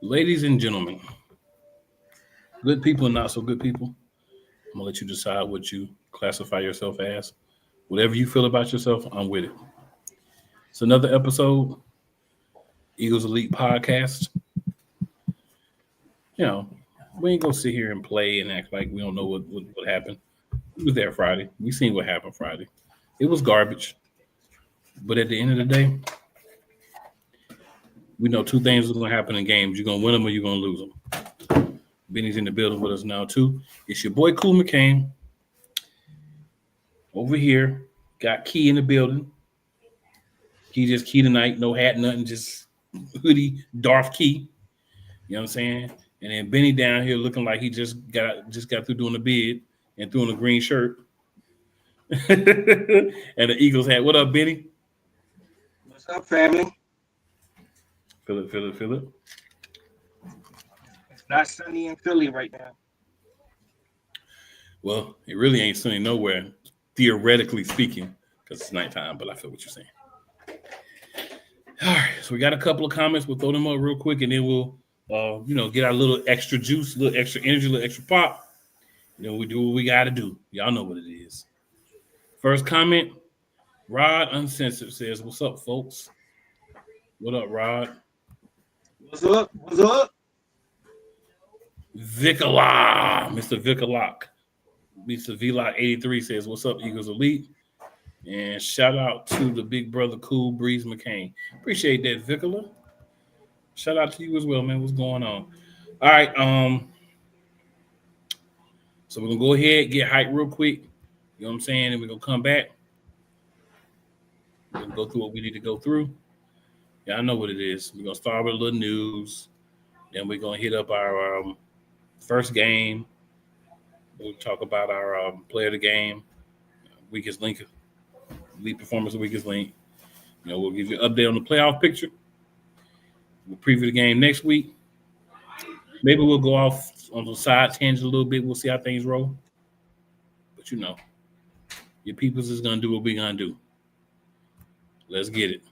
Ladies and gentlemen, good people and not so good people, I'm gonna let you decide what you classify yourself as. Whatever you feel about yourself, I'm with it. It's another episode, Eagles Elite Podcast. You know, we ain't gonna sit here and play and act like we don't know what happened. We was there Friday. We seen what happened Friday. It was garbage. But at the end of the day, we know two things are gonna happen in games. You're gonna win them or you're gonna lose them. Benny's in the building with us now too. It's your boy Cool McCain over here. Got Key in the building. He just Key tonight, no hat, nothing, just hoodie, Darth Key. You know what I'm saying? And then Benny down here looking like he just got through doing a bid and threw on a green shirt. And the Eagles hat. What up, Benny? What's up, family? Feel it, feel it, feel it. It's not sunny in Philly right now. Well, it really ain't sunny nowhere, theoretically speaking, because it's nighttime, but I feel what you're saying. All right, so we got a couple of comments. We'll throw them up real quick, and then we'll, get our little extra juice, a little extra energy, a little extra pop. Then we do what we got to do. Y'all know what it is. First comment, Rod Uncensored says, "What's up, folks? What up, Rod? What's up? What's up? Vicala, Mr. Vicalock. Mr. Vlock 83 says, "What's up, Eagles Elite?" And shout out to the big brother, Cool Breeze McCain. Appreciate that, Vicala. Shout out to you as well, man. What's going on? All right, so we're gonna go ahead, get hyped real quick. You know what I'm saying? And we're gonna come back. We're gonna go through what we need to go through. Yeah, I know what it is. We're gonna start with a little news. Then we're gonna hit up our first game. We'll talk about our player of the game, Weakest Linc, lead performance of Weakest Linc. We'll give you an update on the playoff picture. We'll preview the game next week. Maybe we'll go off on the side tangent a little bit. We'll see how things roll. But your peoples is gonna do what we're gonna do. Let's get it.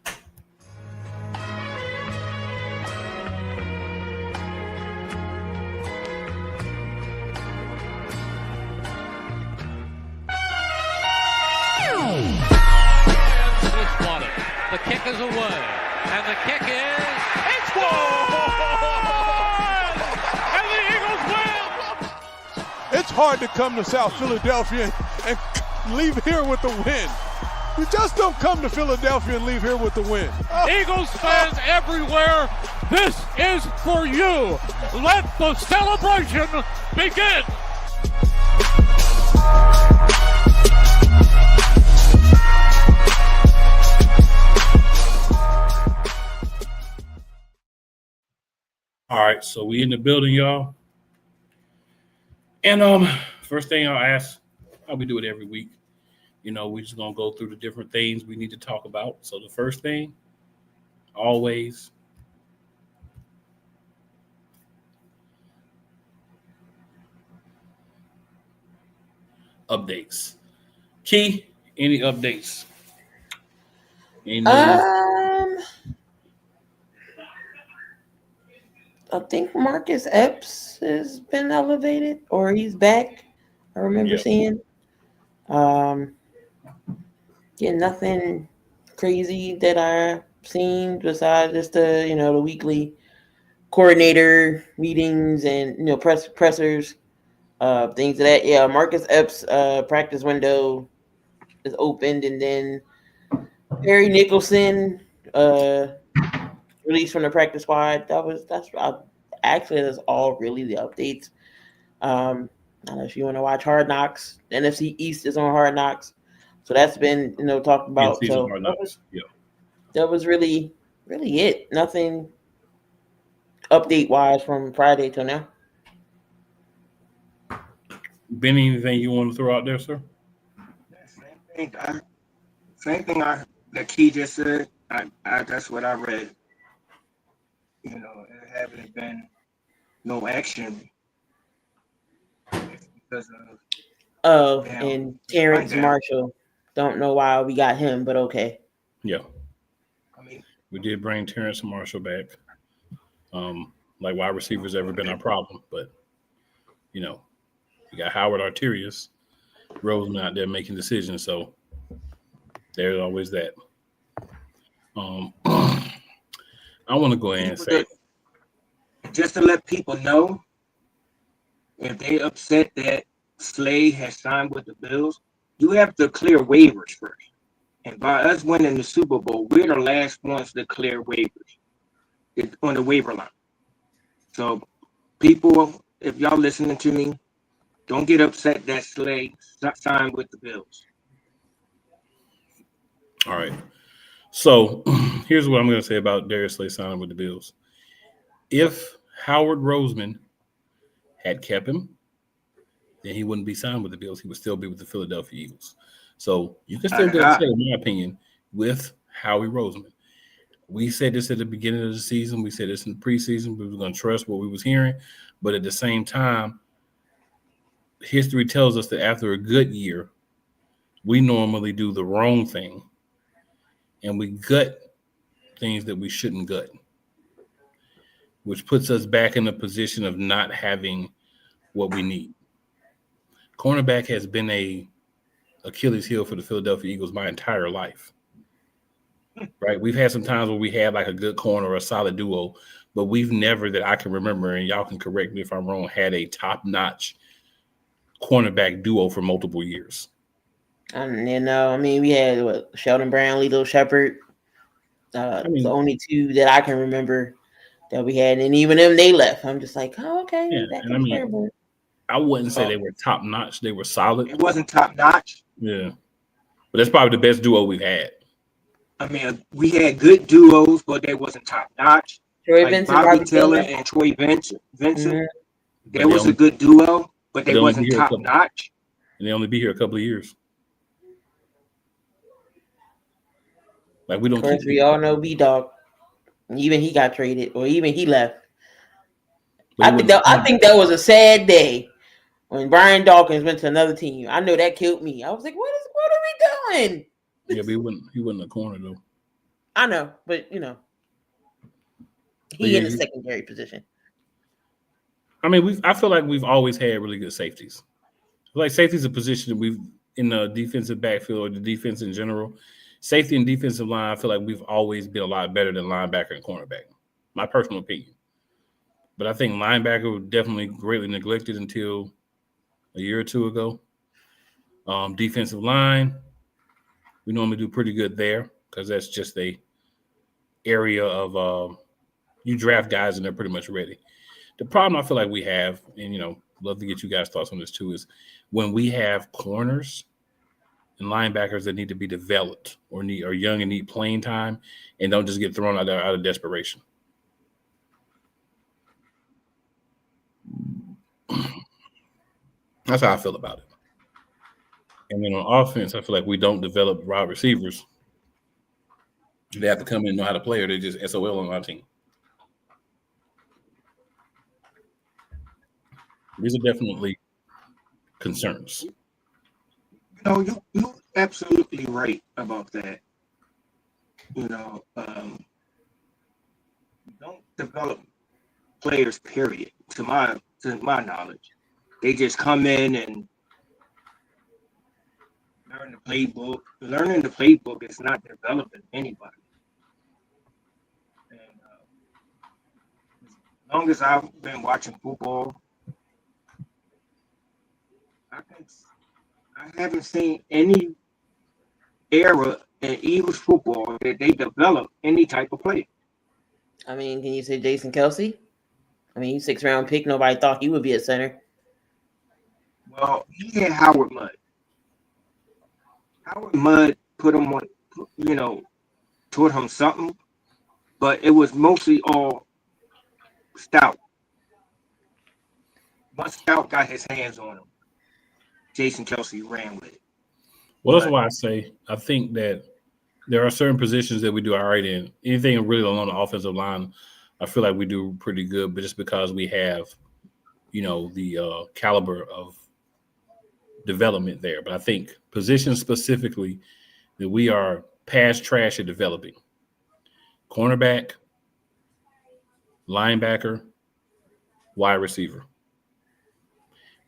The kick is away, and the kick it's good! And the Eagles win! It's hard to come to South Philadelphia and leave here with the win. You just don't come to Philadelphia and leave here with the win. Eagles fans everywhere, this is for you. Let the celebration begin. All right, so we in the building, y'all. And first thing I'll ask, how we do it every week. We're just gonna go through the different things we need to talk about. So the first thing, always, updates. Key, any updates? I think Marcus Epps has been elevated, or he's back. I remember seeing. Nothing crazy that I've seen besides just the weekly coordinator meetings and pressers, things of that. Yeah, Marcus Epps' practice window is opened, and then Perry Nicholson released from the practice squad. That's all really the updates. I don't know if you want to watch Hard Knocks. The NFC East is on Hard Knocks, so that's been talked about. So that was really it. Nothing update wise from Friday till now. Benny, anything you want to throw out there, sir? Same thing that Key just said. I that's what I read. There haven't been no action because of and Terrence Marshall. Don't know why we got him, but okay. Yeah. We did bring Terrence Marshall back. like wide receivers ever been our problem. But, you know, we got Howard Arterius, Roseman out there making decisions. So there's always that. I want to go ahead and say, just to let people know, if they upset that Slay has signed with the Bills, you have to clear waivers first. And by us winning the Super Bowl, we're the last ones to clear waivers on the waiver line. So, people, if y'all listening to me, don't get upset that Slay signed with the Bills. all right. So here's what I'm going to say about Darius Slay signing with the Bills. If Howard Roseman had kept him, then he wouldn't be signed with the Bills. He would still be with the Philadelphia Eagles. So you can still get upset, in my opinion, with Howie Roseman. We said this at the beginning of the season. We said this in the preseason. We were going to trust what we was hearing. But at the same time, history tells us that after a good year, we normally do the wrong thing. And we gut things that we shouldn't gut, which puts us back in a position of not having what we need. Cornerback has been a Achilles heel for the Philadelphia Eagles my entire life. Right? We've had some times where we had like a good corner or a solid duo, but we've never, that I can remember, and y'all can correct me if I'm wrong, had a top-notch cornerback duo for multiple years. We had Sheldon Brown, Lito Shepherd. The only two that I can remember that we had, and even them, they left. I'm just like, oh, okay. Yeah, I wouldn't say they were top notch. They were solid. It wasn't top notch. Yeah, but that's probably the best duo we've had. I mean, we had good duos, but they wasn't top notch. Bobby Taylor and Troy Vincent. Mm-hmm. There was a good duo, but they wasn't top notch. And they only be here a couple of years. Like we don't. Of course, we all know B-Dog. Even he got traded, or even he left. I think that was a sad day when Brian Dawkins went to another team. I know that killed me. I was like, what are we doing? Yeah, but he wasn't a corner though. I know, but in the secondary position. I mean, I feel like we've always had really good safeties. Like safety is a position that we've in the defensive backfield or the defense in general. Safety and defensive line, I feel like we've always been a lot better than linebacker and cornerback. My personal opinion. But I think linebacker was definitely greatly neglected until a year or two ago. Defensive line, we normally do pretty good there because that's just a area of you draft guys and they're pretty much ready. The problem I feel like we have, and love to get you guys' thoughts on this too, is when we have corners and linebackers that need to be developed or are young and need playing time and don't just get thrown out of desperation. That's how I feel about it. And then on offense, I feel like we don't develop wide receivers. They have to come in and know how to play, or they just SOL on our team. These are definitely concerns. You're absolutely right about that. Don't develop players, period, to my knowledge. They just come in and learn the playbook. Learning the playbook is not developing anybody. And as long as I've been watching football, I haven't seen any era in Eagles football that they develop any type of play. I mean, can you say Jason Kelce? I mean, he's 6th-round pick. Nobody thought he would be a center. Well, he had Howard Mudd. Howard Mudd put him on, taught him something, but it was mostly all Stout. Once Stout got his hands on him, Jason Kelce ran with it. Well, that's why I think that there are certain positions that we do all right in. Anything really along the offensive line, I feel like we do pretty good, but just because we have, the caliber of development there. But I think positions specifically that we are past trash at developing. Cornerback, linebacker, wide receiver.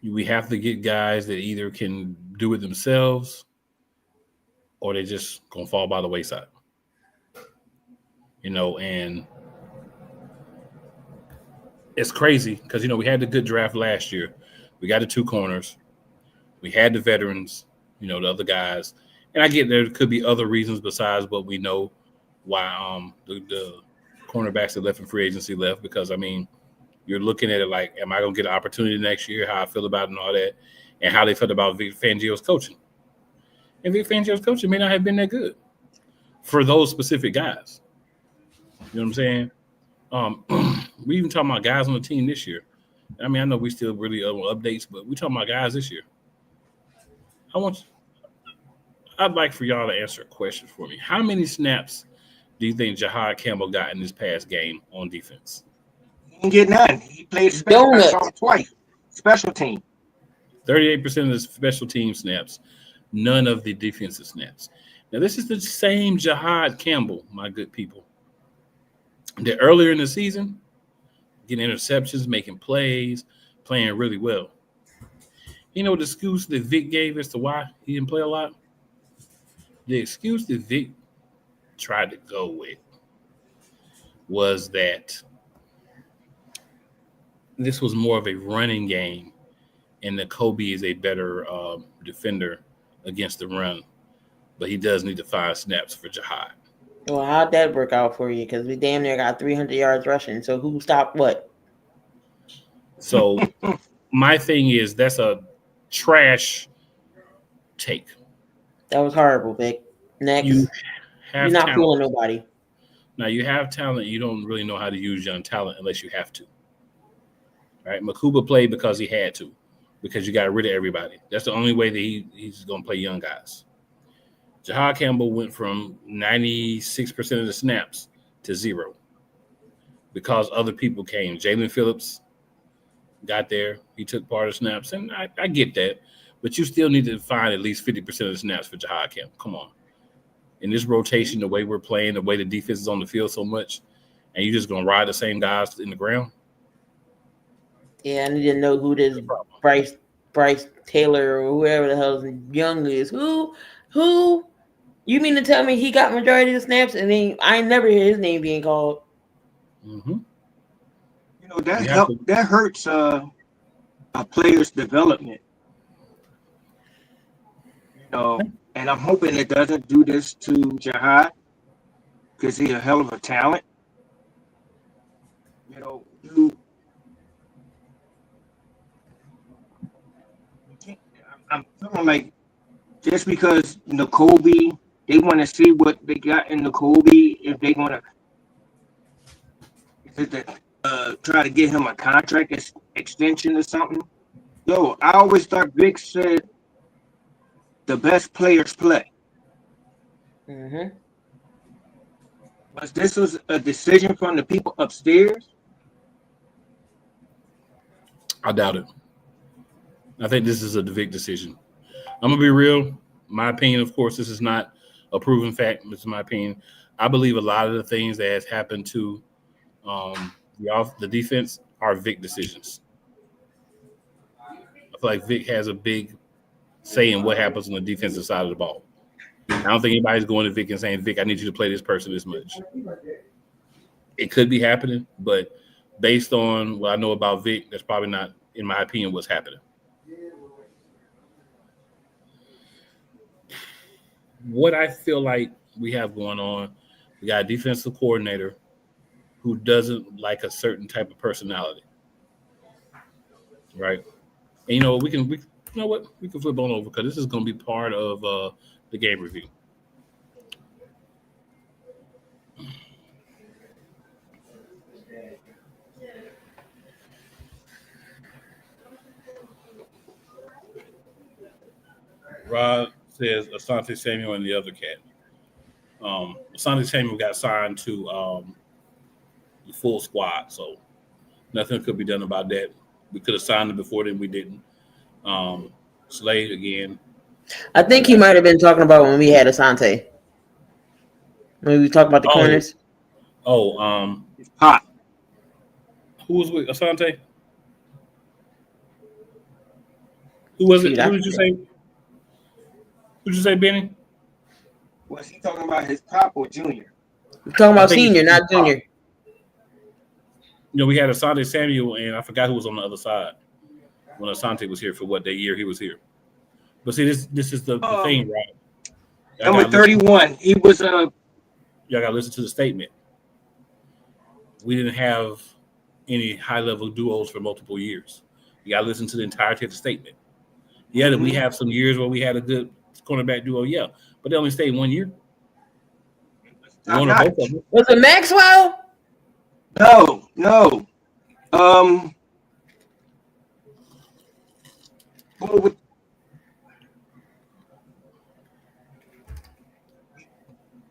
We have to get guys that either can do it themselves or they just gonna fall by the wayside. And it's crazy because we had the good draft last year. We got the 2 corners. We had the veterans, the other guys. And I get there could be other reasons besides what we know why the cornerbacks that left in free agency left, because you're looking at it like, am I gonna get an opportunity next year? How I feel about it and all that, and how they felt about Vic Fangio's coaching. And Vic Fangio's coaching may not have been that good for those specific guys. You know what I'm saying? We even talking about guys on the team this year. I know we still really updates, but we talking about guys this year. I'd like for y'all to answer a question for me. How many snaps do you think Jahad Campbell got in this past game on defense? He didn't get none. He played special twice. Special team. 38% of the special team snaps, none of the defensive snaps. Now, this is the same Jahad Campbell, my good people, that earlier in the season, getting interceptions, making plays, playing really well. The excuse that Vic gave as to why he didn't play a lot? The excuse that Vic tried to go with was that this was more of a running game and that Kobe is a better defender against the run, but he does need to find snaps for Jahad. Well, how'd that work out for you? Because we damn near got 300 yards rushing. So who stopped what? So my thing is that's a trash take. That was horrible, Vic. Next. You're not fooling nobody. Now, you have talent. You don't really know how to use young talent unless you have to. All right? Makuba played because he had to, because you got rid of everybody. That's the only way that he's going to play young guys. Jahad Campbell went from 96% of the snaps to 0 because other people came. Jalen Phillips got there. He took part of the snaps, and I get that. But you still need to find at least 50% of the snaps for Jahad Campbell. Come on. In this rotation, the way we're playing, the way the defense is on the field so much, and you're just going to ride the same guys in the ground? Yeah, I need to know who this Bryce Taylor or whoever the hell young is. Who? You mean to tell me he got majority of the snaps and then I never hear his name being called? Mm-hmm. That hurts a player's development. And I'm hoping it doesn't do this to Jahad because he's a hell of a talent. I'm feeling like just because Kobe, they want to see what they got in Kobe, if they want to try to get him a contract extension or something. I always thought Vic said the best players play. Mm-hmm. Was this a decision from the people upstairs? I doubt it. I think this is a Vic decision. I'm going to be real. My opinion, of course, this is not a proven fact. This is my opinion. I believe a lot of the things that has happened to the defense are Vic decisions. I feel like Vic has a big say in what happens on the defensive side of the ball. I don't think anybody's going to Vic and saying, Vic, I need you to play this person this much. It could be happening, but based on what I know about Vic, that's probably not, in my opinion, what's happening. What I feel like we have going on, we got a defensive coordinator who doesn't like a certain type of personality, right? And we can flip on over because this is going to be part of the game review. Rod says Asante Samuel and the other cat. Asante Samuel got signed to the full squad, so nothing could be done about that. We could have signed him before then, we didn't. Slade again. I think he might have been talking about when we had Asante. When we talked about the corners. Hot. Who was with Asante? Who was it? Who did you say? Who did you say, Benny? Was he talking about his pop or junior? We're talking about senior, not junior. You know, we had Asante Samuel, and I forgot who was on the other side when Asante was here for what that year he was here. But see, this is the thing, right? Number 31. He was y'all gotta listen to the statement. We didn't have any high-level duos for multiple years. You gotta listen to the entirety of the statement. Yeah, that we have some years where we had a good cornerback duo, yeah, but they only stayed 1 year. One or both of them. Was it Maxwell? No.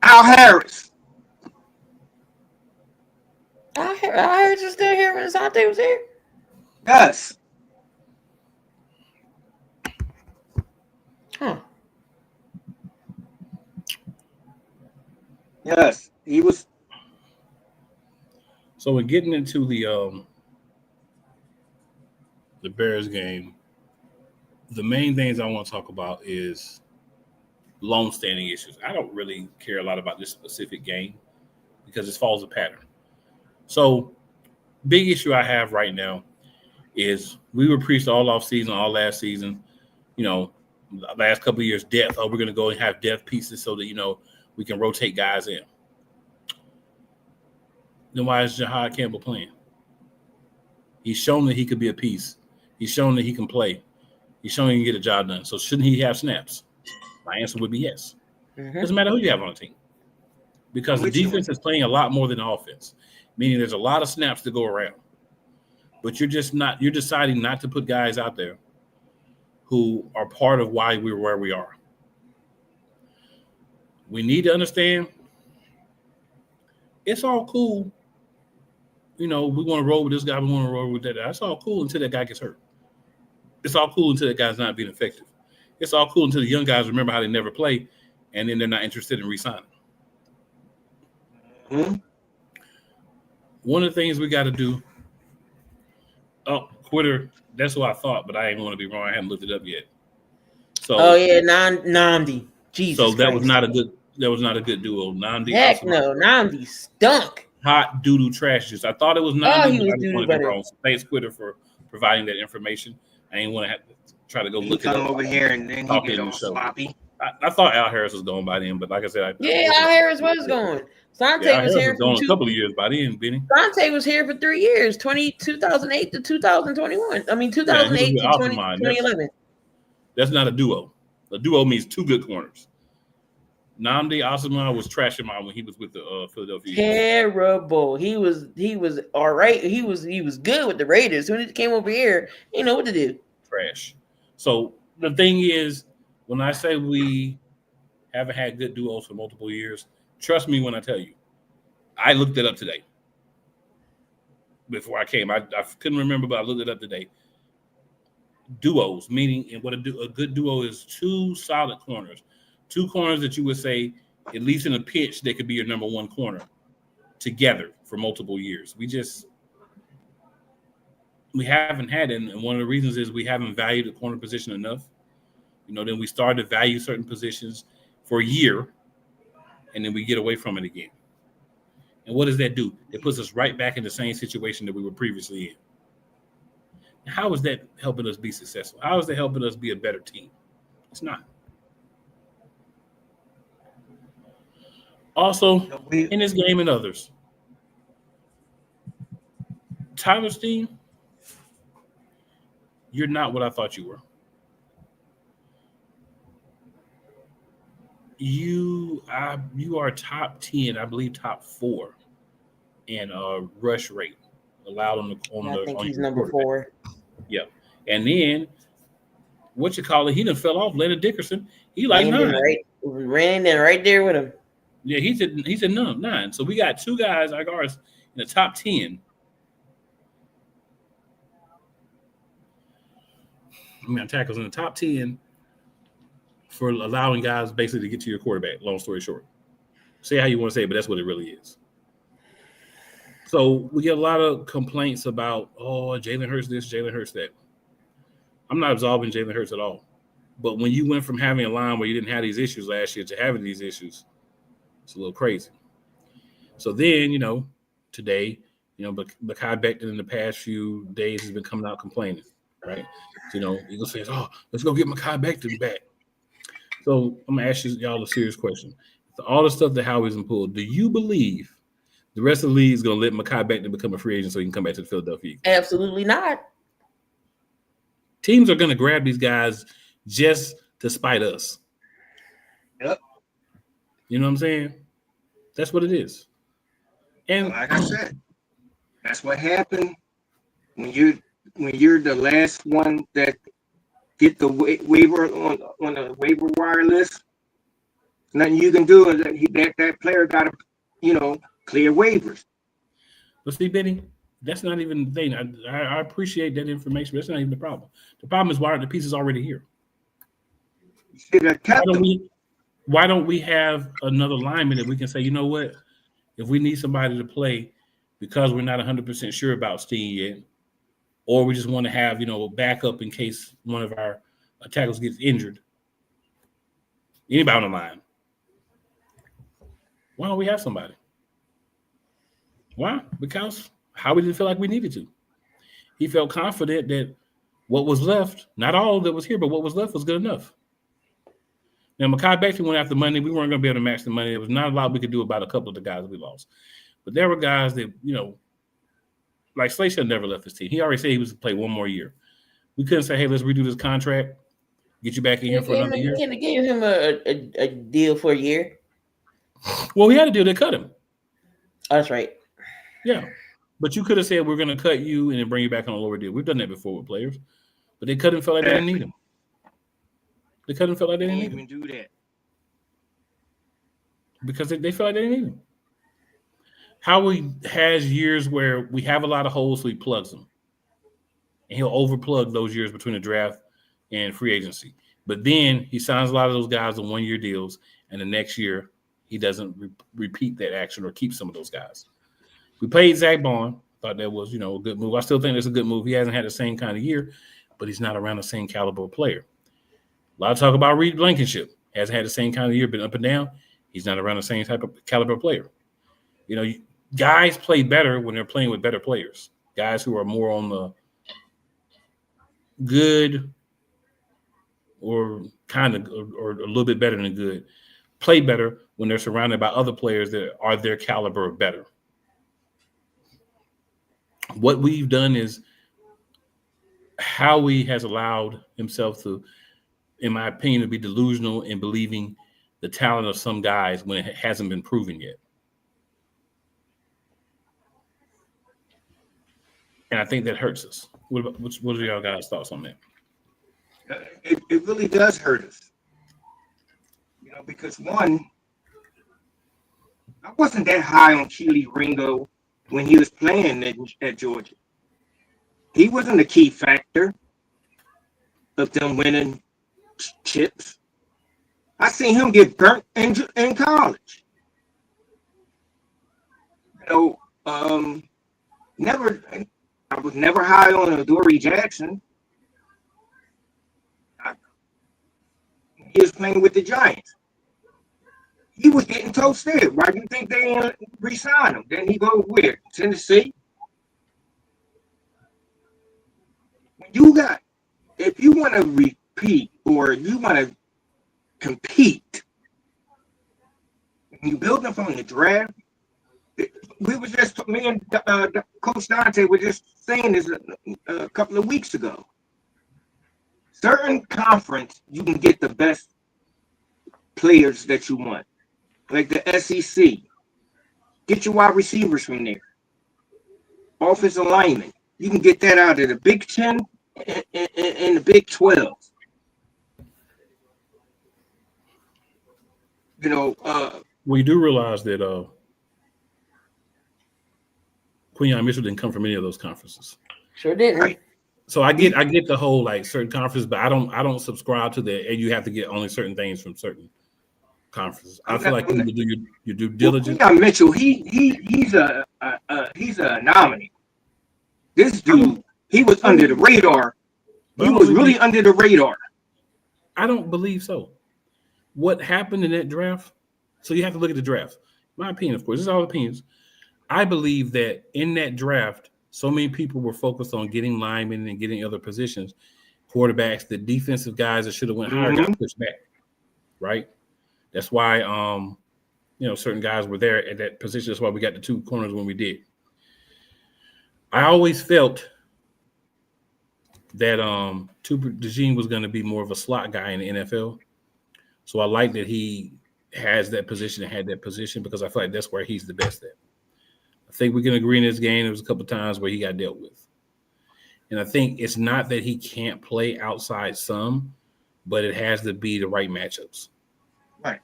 Al Harris. Al Harris was still here when Asante was here? Yes. Huh. Yes, he was. So we're getting into the Bears game. The main things I want to talk about is long-standing issues. I don't really care a lot about this specific game because it follows a pattern. So, big issue I have right now is we were preached all off season, all last season. You know, the last couple of years, depth. Oh, we're going to go and have depth pieces so that we can rotate guys in. Then why is Jahad Campbell playing? He's shown that he could be a piece. He's shown that he can play. He's shown he can get a job done. So shouldn't he have snaps? My answer would be yes. Mm-hmm. Doesn't matter who you have on the team. Because the defense is playing a lot more than the offense, meaning there's a lot of snaps to go around. But you're deciding not to put guys out there who are part of why we're where we are. We need to understand it's all cool. We want to roll with this guy. We want to roll with that guy. That's all cool until that guy gets hurt. It's all cool until that guy's not being effective. It's all cool until the young guys remember how they never play, and then they're not interested in re-signing. Mm-hmm. One of the things we got to do. Oh, Quitter. That's what I thought, but I didn't want to be wrong. I hadn't looked it up yet. So. Oh yeah, Nnamdi. Jesus. So that Christ. was not a good. That was not a good duo. Nnamdi. Heck no, Nnamdi stunk. Hot doo-doo trash juice. I thought it was Nnamdi. Oh, he was doo-doo better. Wrong. So thanks, Quitter, for providing that information. I didn't want to have to try to go look it up. Come over here and then he get all sloppy. I thought Al Harris was going by then, but like I said, Al Harris was going. Sante was here for a couple of years by then, Benny. Sante was here for 3 years, 2008 to 2021. I mean, 2008 to 2011. That's not a duo. A duo means two good corners. Nnamdi Asomugha was trashing mine when he was with the Philadelphia Eagles. Terrible. He was all right. He was good with the Raiders. As soon as he came over here, he know what to do. Trash. So the thing is, when I say we haven't had good duos for multiple years, trust me when I tell you. I looked it up today. Before I came, I couldn't remember, but I looked it up today. Duos, meaning and what a good duo is, two solid corners. Two corners that you would say, at least in a pitch, they could be your number one corner together for multiple years. We haven't had it, and one of the reasons is we haven't valued the corner position enough. Then we started to value certain positions for a year, and then we get away from it again. And what does that do? It puts us right back in the same situation that we were previously in. How is that helping us be successful? How is that helping us be a better team? It's not. Also, in this game and others, Tyler Steen, you're not what I thought you were. You are top 10, I believe top 4 in rush rate allowed on the. I think he's number 4. Yeah, and then what you call it? He done fell off. Leonard Dickerson, he like 9. Ran in right there with him. Yeah, he's a 9. So we got two guys like ours in the top 10. Tackles in the top 10 for allowing guys basically to get to your quarterback. Long story short, say how you want to say it, but that's what it really is. So we get a lot of complaints about, Jalen Hurts this, Jalen Hurts that. I'm not absolving Jalen Hurts at all. But when you went from having a line where you didn't have these issues last year to having these issues, it's a little crazy. So then, today, Mekhi Becton in the past few days has been coming out complaining, right? So, Eagles fans, let's go get Mekhi Becton back. So I'm gonna ask y'all a serious question. All the stuff that Howie's been pulled, do you believe the rest of the league is gonna let Mekhi Becton become a free agent so he can come back to the Philadelphia Eagles? Absolutely not. Teams are gonna grab these guys just to spite us. Yep. You know what I'm saying? That's what it is. And like I said, that's what happened when you're the last one that get the waiver on the waiver wire list. Nothing you can do. That player got to, clear waivers. But see, Benny, that's not even the thing. I appreciate that information, but that's not even the problem. The problem is why the piece is already here. Why don't we have another lineman that we can say, you know what? If we need somebody to play because we're not 100% sure about Steen yet, or we just want to have, a backup in case one of our tackles gets injured. Anybody on the line. Why don't we have somebody? Why? Because Howie didn't feel like we needed to. He felt confident that what was left, not all that was here, but what was left was good enough. Now, Mekhi Becton went after money. We weren't going to be able to match the money. There was not a lot we could do about a couple of the guys that we lost. But there were guys that, like Slay should have never left his team. He already said he was to play one more year. We couldn't say, hey, let's redo this contract, get you back in here for another year. They gave him a deal for a year. Well, we had a deal. They cut him. That's right. Yeah. But you could have said, we're going to cut you and then bring you back on a lower deal. We've done that before with players. But they cut him, felt like they didn't need him. They cut him, felt like they didn't need him. Do that. Because they felt like they didn't need him. Howie has years where we have a lot of holes, so he plugs them. And he'll overplug those years between the draft and free agency. But then he signs a lot of those guys on one-year deals, and the next year he doesn't repeat that action or keep some of those guys. We played Zach Bond. Thought that was, a good move. I still think that's a good move. He hasn't had the same kind of year, but he's not around the same caliber of player. A lot of talk about Reed Blankenship. Hasn't had the same kind of year, been up and down. He's not around the same type of caliber player. Guys play better when they're playing with better players. Guys who are more on the good or kind of or a little bit better than good play better when they're surrounded by other players that are their caliber or better. What we've done is Howie has allowed himself to, in my opinion, to be delusional in believing the talent of some guys when it hasn't been proven yet. And I think that hurts us. What are y'all guys' thoughts on that? It really does hurt us. Because one, I wasn't that high on Keely Ringo when he was playing at Georgia. He wasn't a key factor of them winning chips. I seen him get burnt in college. I was never high on Adoree Jackson. He was playing with the Giants. He was getting toasted. Why do you think they re-signed him? Then he go where? Tennessee? If you want to repeat or you want to compete, you build them from the draft. Me and Coach Dante were just saying this a couple of weeks ago. Certain conference, you can get the best players that you want. Like the SEC. Get your wide receivers from there. Offensive linemen. You can get that out of the Big 10 and the Big 12. We do realize that Quinyon Mitchell didn't come from any of those conferences. Sure didn't. Right. So I get the whole like certain conferences, but I don't subscribe to that. And you have to get only certain things from certain conferences. I feel like you need to do your due diligence. Quinyon Mitchell, he's an anomaly. This dude, he was under the radar He was really under the radar. I don't believe so. What happened in that draft? So you have to look at the draft. My opinion, of course, this is all opinions. I believe that in that draft, so many people were focused on getting linemen and getting other positions, quarterbacks, the defensive guys that should have went higher got pushed back, right? That's why, certain guys were there at that position. That's why we got the 2 corners when we did. I always felt that DeJean was going to be more of a slot guy in the NFL. So I like that he has that position and had that position because I feel like that's where he's the best at. I think we can agree in this game there was a couple of times where he got dealt with. And I think it's not that he can't play outside some, but it has to be the right matchups. Right.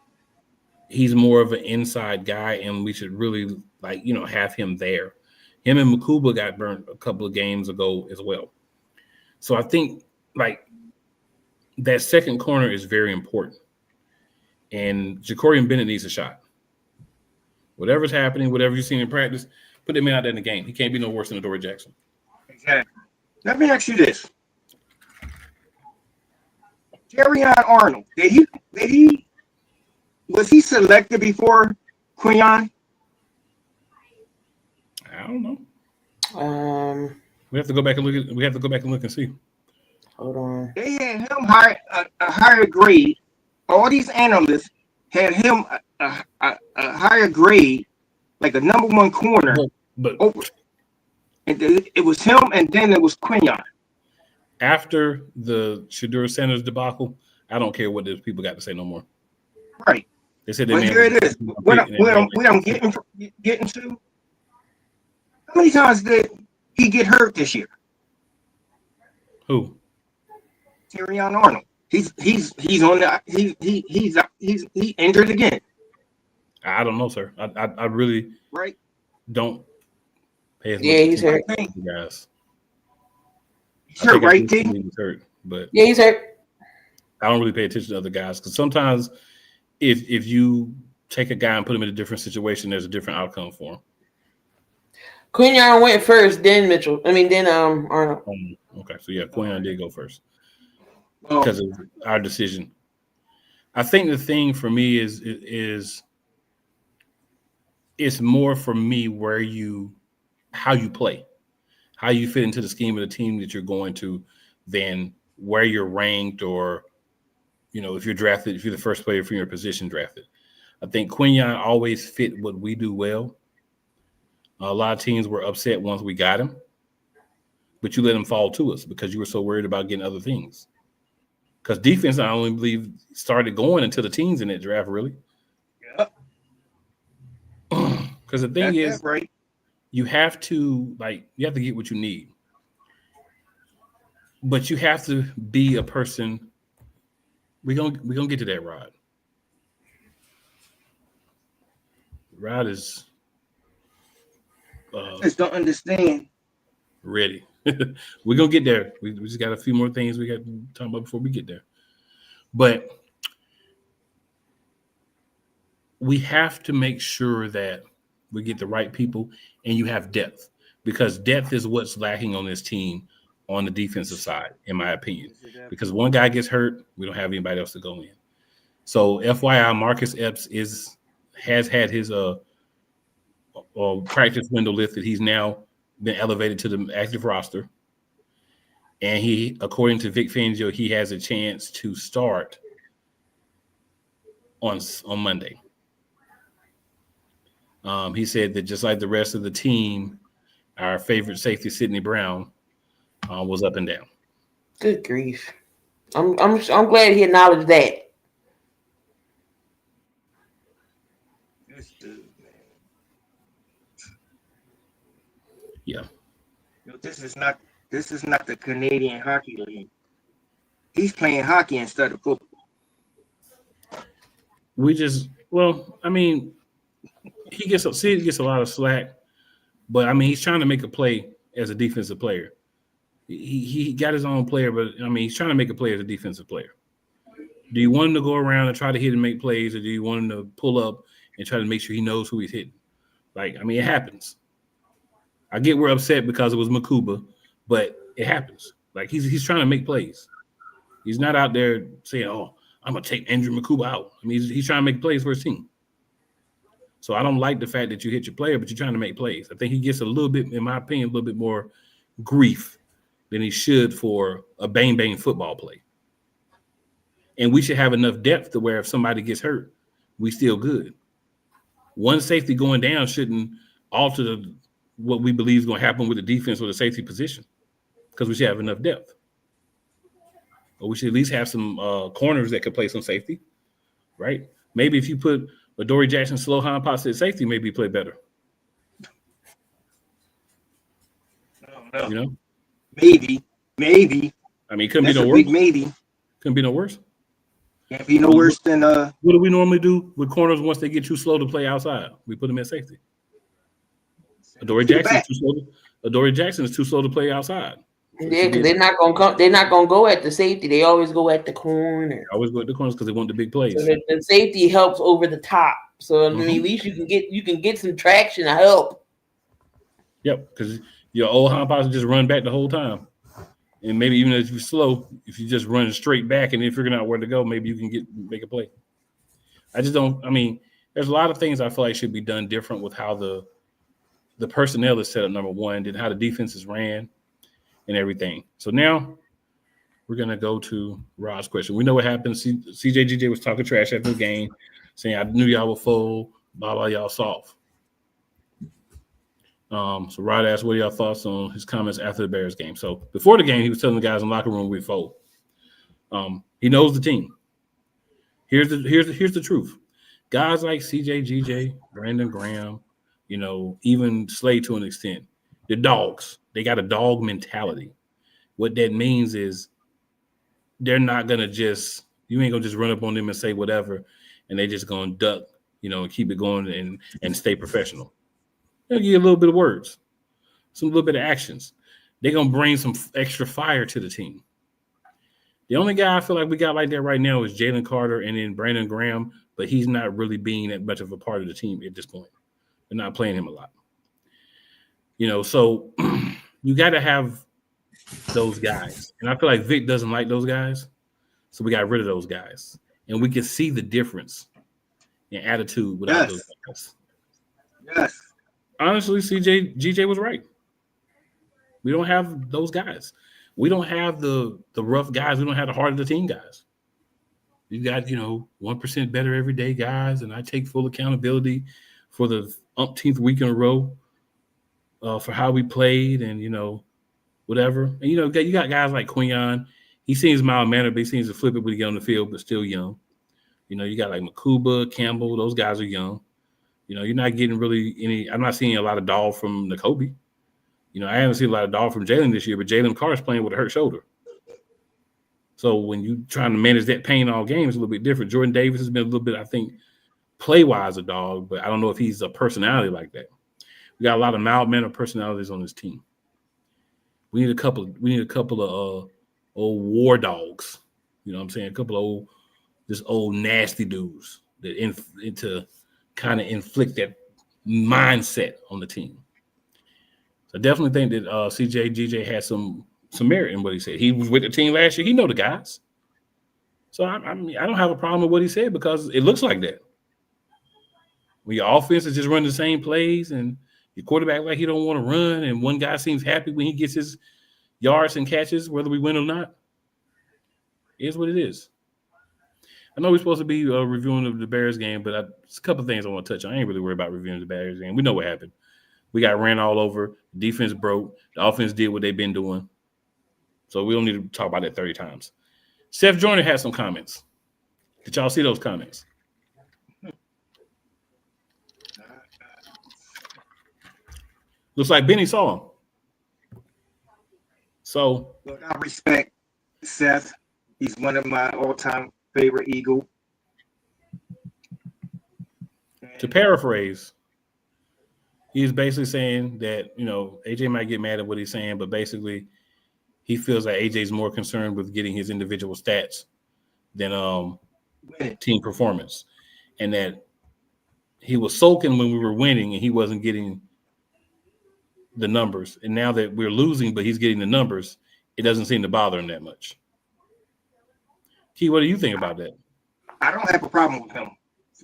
He's more of an inside guy, and we should really, have him there. Him and Makuba got burnt a couple of games ago as well. So I think, that second corner is very important. And Jacorian Bennett needs a shot. Whatever's happening, whatever you've seen in practice, put that man out there in the game. He can't be no worse than Adoree Jackson. Exactly. Let me ask you this. Terrion Arnold, was he selected before Quinyon? I don't know. We have to go back and look and see. Hold on. They had him a higher grade. All these analysts had him a higher grade, like a number 1 corner. But over. And it was him, and then it was Quinyon. After the Shedeur Sanders debacle, I don't care what those people got to say no more. Right. They said but here it is. What I'm getting to. How many times did he get hurt this year? Who? Terrion Arnold. He's on the he's injured again. I don't know, sir. I really don't pay as much he's hurt. to you guys. He's hurt, right, King? He's hurt, but he's hurt. I don't really pay attention to other guys because sometimes if you take a guy and put him in a different situation, there's a different outcome for him. Quinyon went first, then Arnold. Okay, so Quinyon did go first because of our decision. I think the thing for me is it's more for me how you play, how you fit into the scheme of the team that you're going to, than where you're ranked or, if you're drafted, if you're the first player from your position drafted. I think Quinyon always fit what we do well. A lot of teams were upset once we got him, but you let him fall to us because you were so worried about getting other things. Because defense, I only believe, started going into the teens in that draft, really. Yep. Because the thing is, right. you have to get what you need. But you have to be a person. We're gonna get to that, Rod. Rod is just don't understand. Ready. We're gonna get there. We just got a few more things we got to talk about before we get there. But we have to make sure that we get the right people and you have depth, because depth is what's lacking on this team on the defensive side, in my opinion. Because one guy gets hurt, we don't have anybody else to go in. So FYI, Marcus Epps has had his practice window lifted. He's now been elevated to the active roster. And he, according to Vic Fangio, he has a chance to start on Monday. He said that just like the rest of the team, our favorite safety, Sidney Brown, was up and down. Good grief. I'm glad he acknowledged that. This dude, man. Yeah. This is not the Canadian Hockey League. He's playing hockey instead of football. He gets a lot of slack, but he's trying to make a play as a defensive player. He got his own player, but he's trying to make a play as a defensive player. Do you want him to go around and try to hit and make plays, or do you want him to pull up and try to make sure he knows who he's hitting? It happens. I get we're upset because it was Makuba, but it happens. Like he's trying to make plays. He's not out there saying, "Oh, I'm gonna take Andrew Makuba out." I mean, he's trying to make plays for his team. So I don't like the fact that you hit your player, but you're trying to make plays. I think he gets a little bit, in my opinion, a little bit more grief than he should for a bang football play. And we should have enough depth to where if somebody gets hurt, we still good. One safety going down shouldn't alter what we believe is going to happen with the defense or the safety position, because we should have enough depth. Or we should at least have some corners that could play some safety, right? Maybe if you put Adoree Jackson, Slohan Potts at safety, maybe play better. No. You know? Maybe. I mean, it couldn't That's be no a worse. big maybe. Couldn't be no worse. Can't be no worse than What do we normally do with corners once they get too slow to play outside? We put them at safety. Adoree Jackson is too slow to play outside. Yeah, because they're not gonna come. They're not gonna go at the safety. They always go at the corner. Always go at the corners because they want the big plays. So the safety helps over the top. So I mean, at least you can get some traction to help. Yep, because your old Hampos just run back the whole time, and maybe even if you're slow, if you just run straight back and then figuring out where to go, maybe you can make a play. I just don't. I mean, there's a lot of things I feel like should be done different with how the personnel is set up. Number one, and how the defense is ran. And everything. So now we're gonna go to Rod's question. We know what happened. CJGJ was talking trash after the game, saying, "I knew y'all would fold. Blah blah, y'all soft." So Rod asked, "What are y'all thoughts on his comments after the Bears game?" So before the game, he was telling the guys in the locker room we'd fold. He knows the team. Here's the truth. Guys like CJGJ, Brandon Graham, even Slay to an extent, they're dogs. They got a dog mentality. What that means is they're not going to you ain't going to just run up on them and say whatever, and they just going to duck, and keep it going and stay professional. They'll give you a little bit of words, some little bit of actions. They're going to bring some extra fire to the team. The only guy I feel like we got like that right now is Jalen Carter and then Brandon Graham, but he's not really being that much of a part of the team at this point. They're not playing him a lot. So you got to have those guys. And I feel like Vic doesn't like those guys. So we got rid of those guys. And we can see the difference in attitude without those guys. Yes. Honestly, GJ was right. We don't have those guys. We don't have the rough guys. We don't have the heart of the team guys. You got, 1% better every day guys. And I take full accountability for the umpteenth week in a row. For how we played and, whatever. And, you got guys like Quinyon. He seems mild-mannered, but he seems to flip it when he get on the field, but still young. You got like Makuba, Campbell. Those guys are young. You're not getting really any – I'm not seeing a lot of dog from Nakobe. I haven't seen a lot of dog from Jalen this year, but Jalen Carter's playing with a hurt shoulder. So when you're trying to manage that pain all game, it's a little bit different. Jordan Davis has been a little bit, I think, play-wise a dog, but I don't know if he's a personality like that. We got a lot of mild-mannered personalities on this team. We need a couple of old war dogs. You know what I'm saying? A couple of old nasty dudes that kind of inflict that mindset on the team. So I definitely think that CJGJ had some merit in what he said. He was with the team last year. He know the guys. So I don't have a problem with what he said because it looks like that. When your offense is just running the same plays and your quarterback like he don't want to run, and one guy seems happy when he gets his yards and catches, whether we win or not. It is what it is. I know we're supposed to be reviewing the Bears game, but there's a couple of things I want to touch on. I ain't really worried about reviewing the Bears game. We know what happened. We got ran all over. The defense broke. The offense did what they've been doing. So we don't need to talk about that 30 times. Seth Joyner had some comments. Did y'all see those comments? Looks like Benny saw him. So, Look, I respect Seth. He's one of my all-time favorite Eagle. To paraphrase, he's basically saying that, AJ might get mad at what he's saying, but basically he feels that AJ's more concerned with getting his individual stats than team performance. And that he was sulking when we were winning and he wasn't getting the numbers. And now that we're losing, but he's getting the numbers, it doesn't seem to bother him that much. Key, what do you think about that? I don't have a problem with him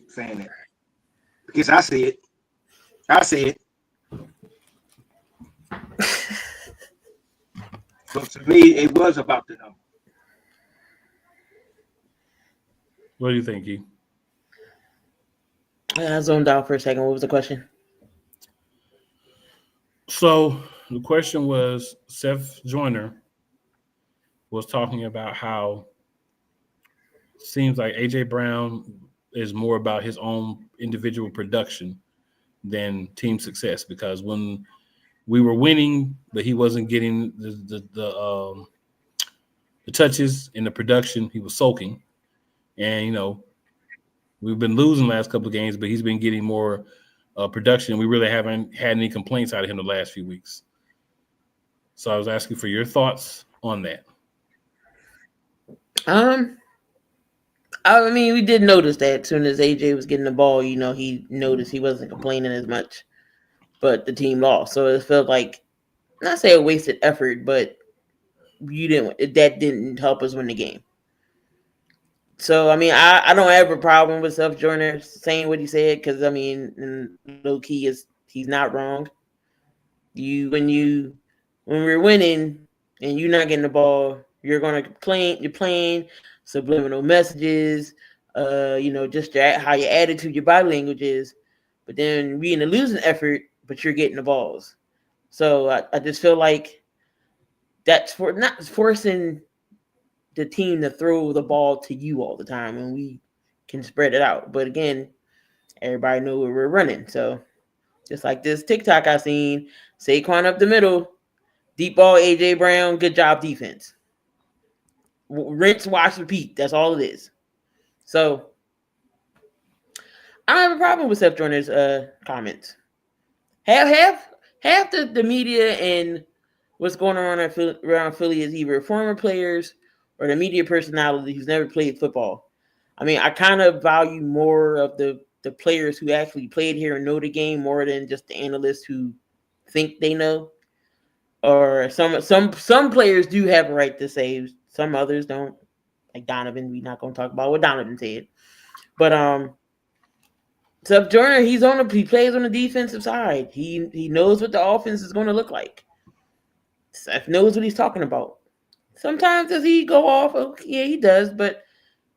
saying that because I see it. I see it. So to me, it was about the number. What do you think, Key? I zoned out for a second. What was the question? So the question was, Seth Joyner was talking about how it seems like A.J. Brown is more about his own individual production than team success, because when we were winning, but he wasn't getting the touches in the production, he was sulking. And, you know, we've been losing the last couple of games, but he's been getting more production. We really haven't had any complaints out of him the last few weeks. So I was asking for your thoughts on that. I mean, we did notice that as soon as AJ was getting the ball, you know, he noticed he wasn't complaining as much, but the team lost. So it felt like, not say a wasted effort, but that didn't help us win the game. So, I mean, I don't have a problem with Seth Joyner saying what he said, because, I mean, low key he's not wrong. When we're winning and you're not getting the ball, you're gonna complain. You're playing subliminal messages, you know, just how your attitude, your body language is. But then we in a losing effort, but you're getting the balls. So I just feel like that's not forcing the team to throw the ball to you all the time, and we can spread it out. But again, everybody knows where we're running. So just like this TikTok I seen, Saquon up the middle, deep ball AJ Brown, good job defense. Rinse, wash, repeat. That's all it is. So I don't have a problem with Seth Joyner's comments. Half the media and what's going on around Philly is either former players or the media personality who's never played football. I mean, I kind of value more of the players who actually played here and know the game more than just the analysts who think they know. Or some players do have a right to say, some others don't. Like Donovan, we're not going to talk about what Donovan said. But Seth Joyner, he plays on the defensive side. He knows what the offense is going to look like. Seth knows what he's talking about. Sometimes does he go off? Yeah, he does, but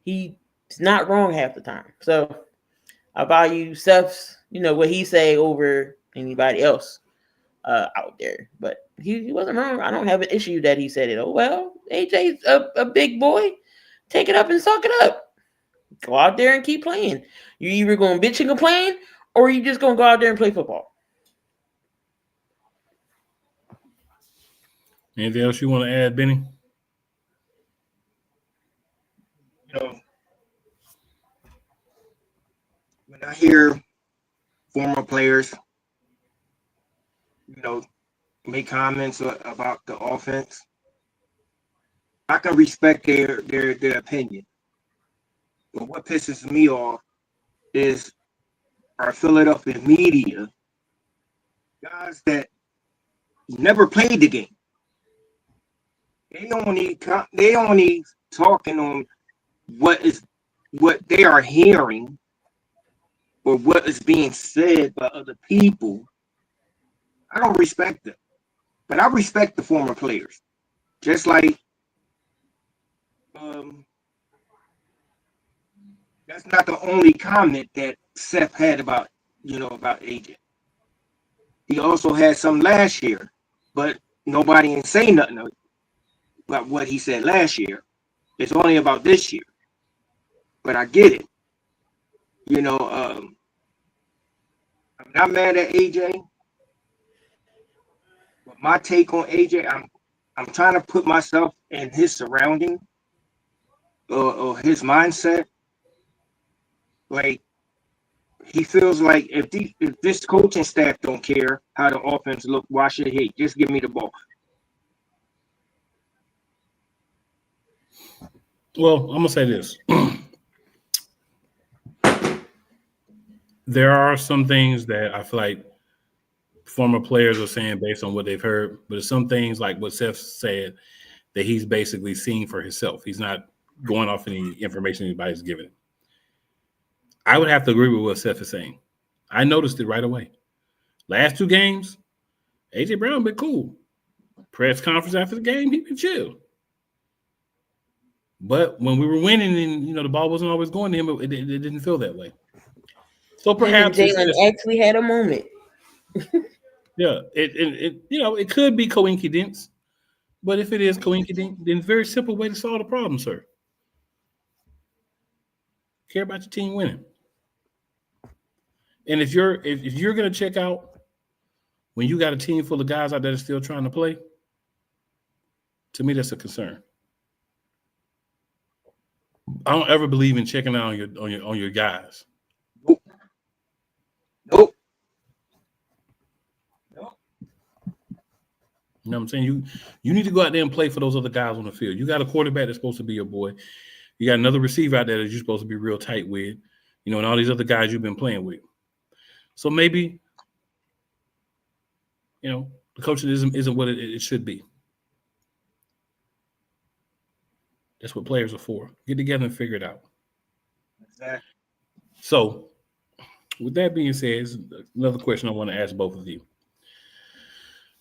he's not wrong half the time. So I value Seth's, you know, what he say over anybody else out there. But he wasn't wrong. I don't have an issue that he said it. Oh, well, AJ's a big boy. Take it up and suck it up. Go out there and keep playing. You either going to bitch and complain, or you just going to go out there and play football. Anything else you want to add, Benny? You know, when I hear former players, you know, make comments about the offense, I can respect their opinion. But what pisses me off is our Philadelphia media, guys that never played the game. They only talking on what they are hearing or what is being said by other people. I don't respect them, but I respect the former players. Just like that's not the only comment that Seth had about AJ. He also had some last year, but nobody ain't say nothing about what he said last year. It's only about this year. But I get it. You know, I'm not mad at AJ. But my take on AJ, I'm trying to put myself in his surrounding or his mindset. Like, he feels like if this coaching staff don't care how the offense look, why should he? Just give me the ball. Well, I'm going to say this. There are some things that I feel like former players are saying based on what they've heard, but some things like what Seth said that he's basically seeing for himself. He's not going off any information anybody's giving him. I would have to agree with what Seth is saying. I noticed it right away. Last 2 games, A.J. Brown been cool. Press conference after the game, he been chill. But when we were winning and, the ball wasn't always going to him, it didn't feel that way. So perhaps Jalen actually had a moment. Yeah, it could be coincidence. But if it is coincidence, then very simple way to solve the problem, sir. Care about your team winning. And if you're going to check out when you got a team full of guys out there still trying to play, to me that's a concern. I don't ever believe in checking out on your guys. Nope. You know what I'm saying? You need to go out there and play for those other guys on the field. You got a quarterback that's supposed to be your boy. You got another receiver out there that you're supposed to be real tight with, and all these other guys you've been playing with. So maybe, the coaching isn't what it should be. That's what players are for. Get together and figure it out. Exactly. So, with that being said, another question I want to ask both of you.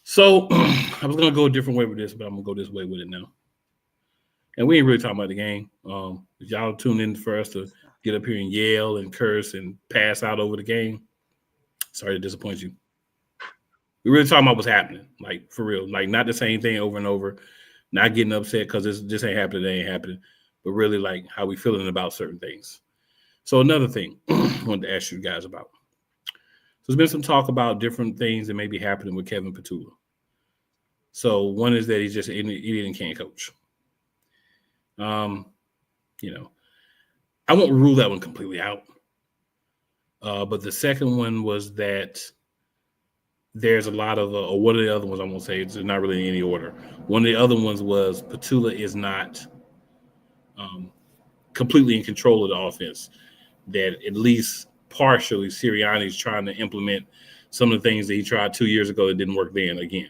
So, I was going to go a different way with this, but I'm going to go this way with it now. And we ain't really talking about the game. If y'all tune in for us to get up here and yell and curse and pass out over the game, sorry to disappoint you. We're really talking about what's happening, like for real, like not the same thing over and over, not getting upset because this ain't happening, that ain't happening, but really like how we feeling about certain things. So another thing I wanted to ask you guys about. So there's been some talk about different things that may be happening with Kevin Petula. So one is that he's just an idiot and can't coach. I won't rule that one completely out. But the second one was that there's a lot of, or one of the other ones I won't say, it's not really in any order. One of the other ones was Petula is not completely in control of the offense. That at least partially Sirianni's trying to implement some of the things that he tried 2 years ago that didn't work then again.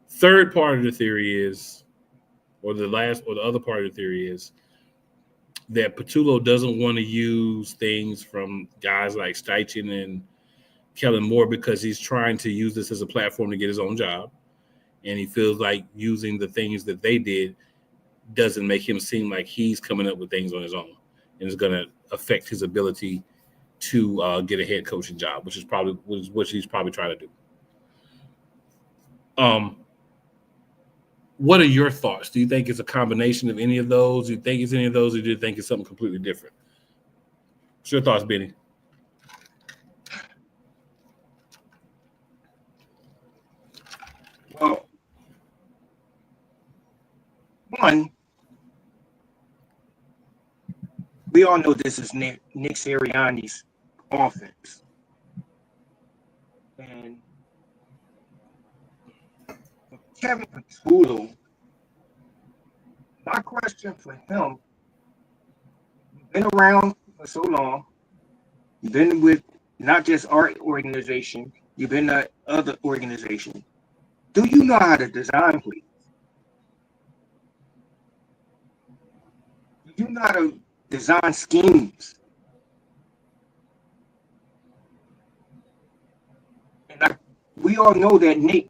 Third part of the theory is, or the other part of the theory is that Petula doesn't want to use things from guys like Steichen and Kellen Moore because he's trying to use this as a platform to get his own job. And he feels like using the things that they did doesn't make him seem like he's coming up with things on his own. And it's going to affect his ability to get a head coaching job, which is probably what he's probably trying to do. What are your thoughts? Do you think it's a combination of any of those? Do you think it's any of those, or do you think it's something completely different? What's your thoughts, Benny? Well, one, we all know this is Nick Sirianni's offense. And Kevin Petula, my question for him, you've been around for so long, you've been with not just our organization, you've been at other organizations. Do you know how to design plays? Do you know how to design schemes? And we all know that Nick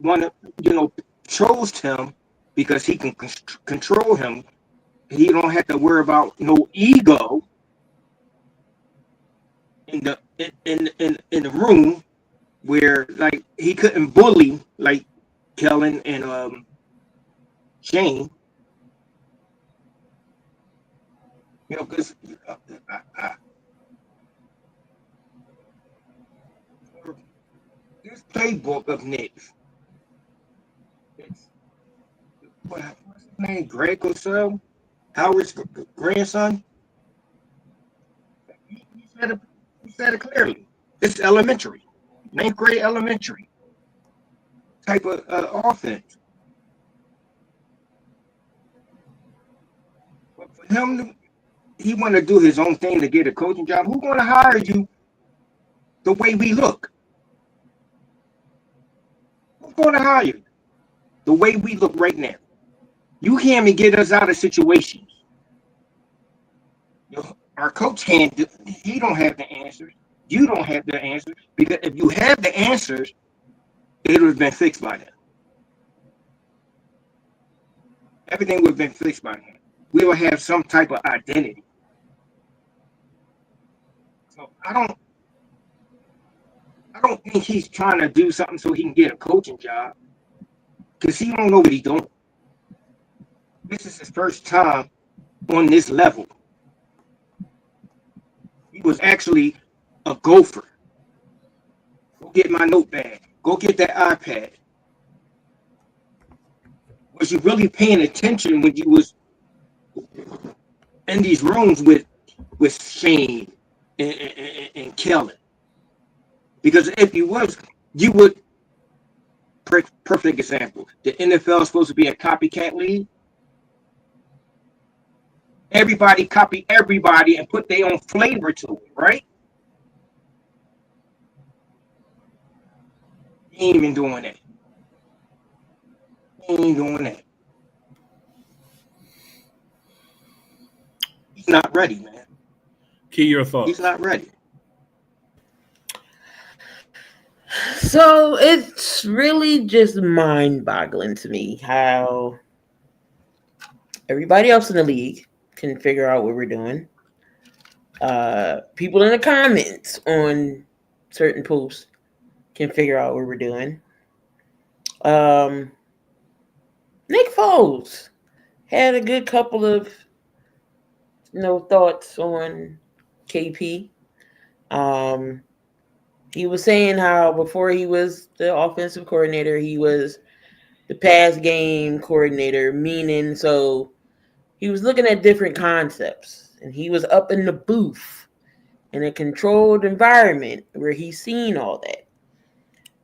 chose him because he can control him. He don't have to worry about no ego in the room where like he couldn't bully like Kellen and Shane. Because this playbook of Nick's, what's his name? Greg Cosell, Howard's grandson. He said it clearly. It's elementary, 9th grade elementary type of offense. But for him, he want to do his own thing to get a coaching job. Who's going to hire you the way we look? Who's going to hire you the way we look right now? You can't even get us out of situations. Our coach can't do. He don't have the answers. You don't have the answers, because if you have the answers, it would have been fixed by then. Everything would have been fixed by then. We will have some type of identity. So I don't think he's trying to do something so he can get a coaching job, because he don't know what he's doing. This is his first time on this level. He was actually a gopher. Go get my notepad. Go get that iPad. Was you really paying attention when you was in these rooms with Shane and Kellen? Because if you was, you would. Perfect example. The NFL is supposed to be a copycat league. Everybody copy everybody and put their own flavor to it, right? He ain't even doing that. He ain't doing that. He's not ready, man. Key, your thoughts. He's not ready. So it's really just mind-boggling to me how everybody else in the league can figure out what we're doing. People in the comments on certain posts can figure out what we're doing. Nick Foles had a good couple of thoughts on KP. He was saying how before he was the offensive coordinator, he was the pass game coordinator, meaning so he was looking at different concepts, and he was up in the booth in a controlled environment where he's seen all that.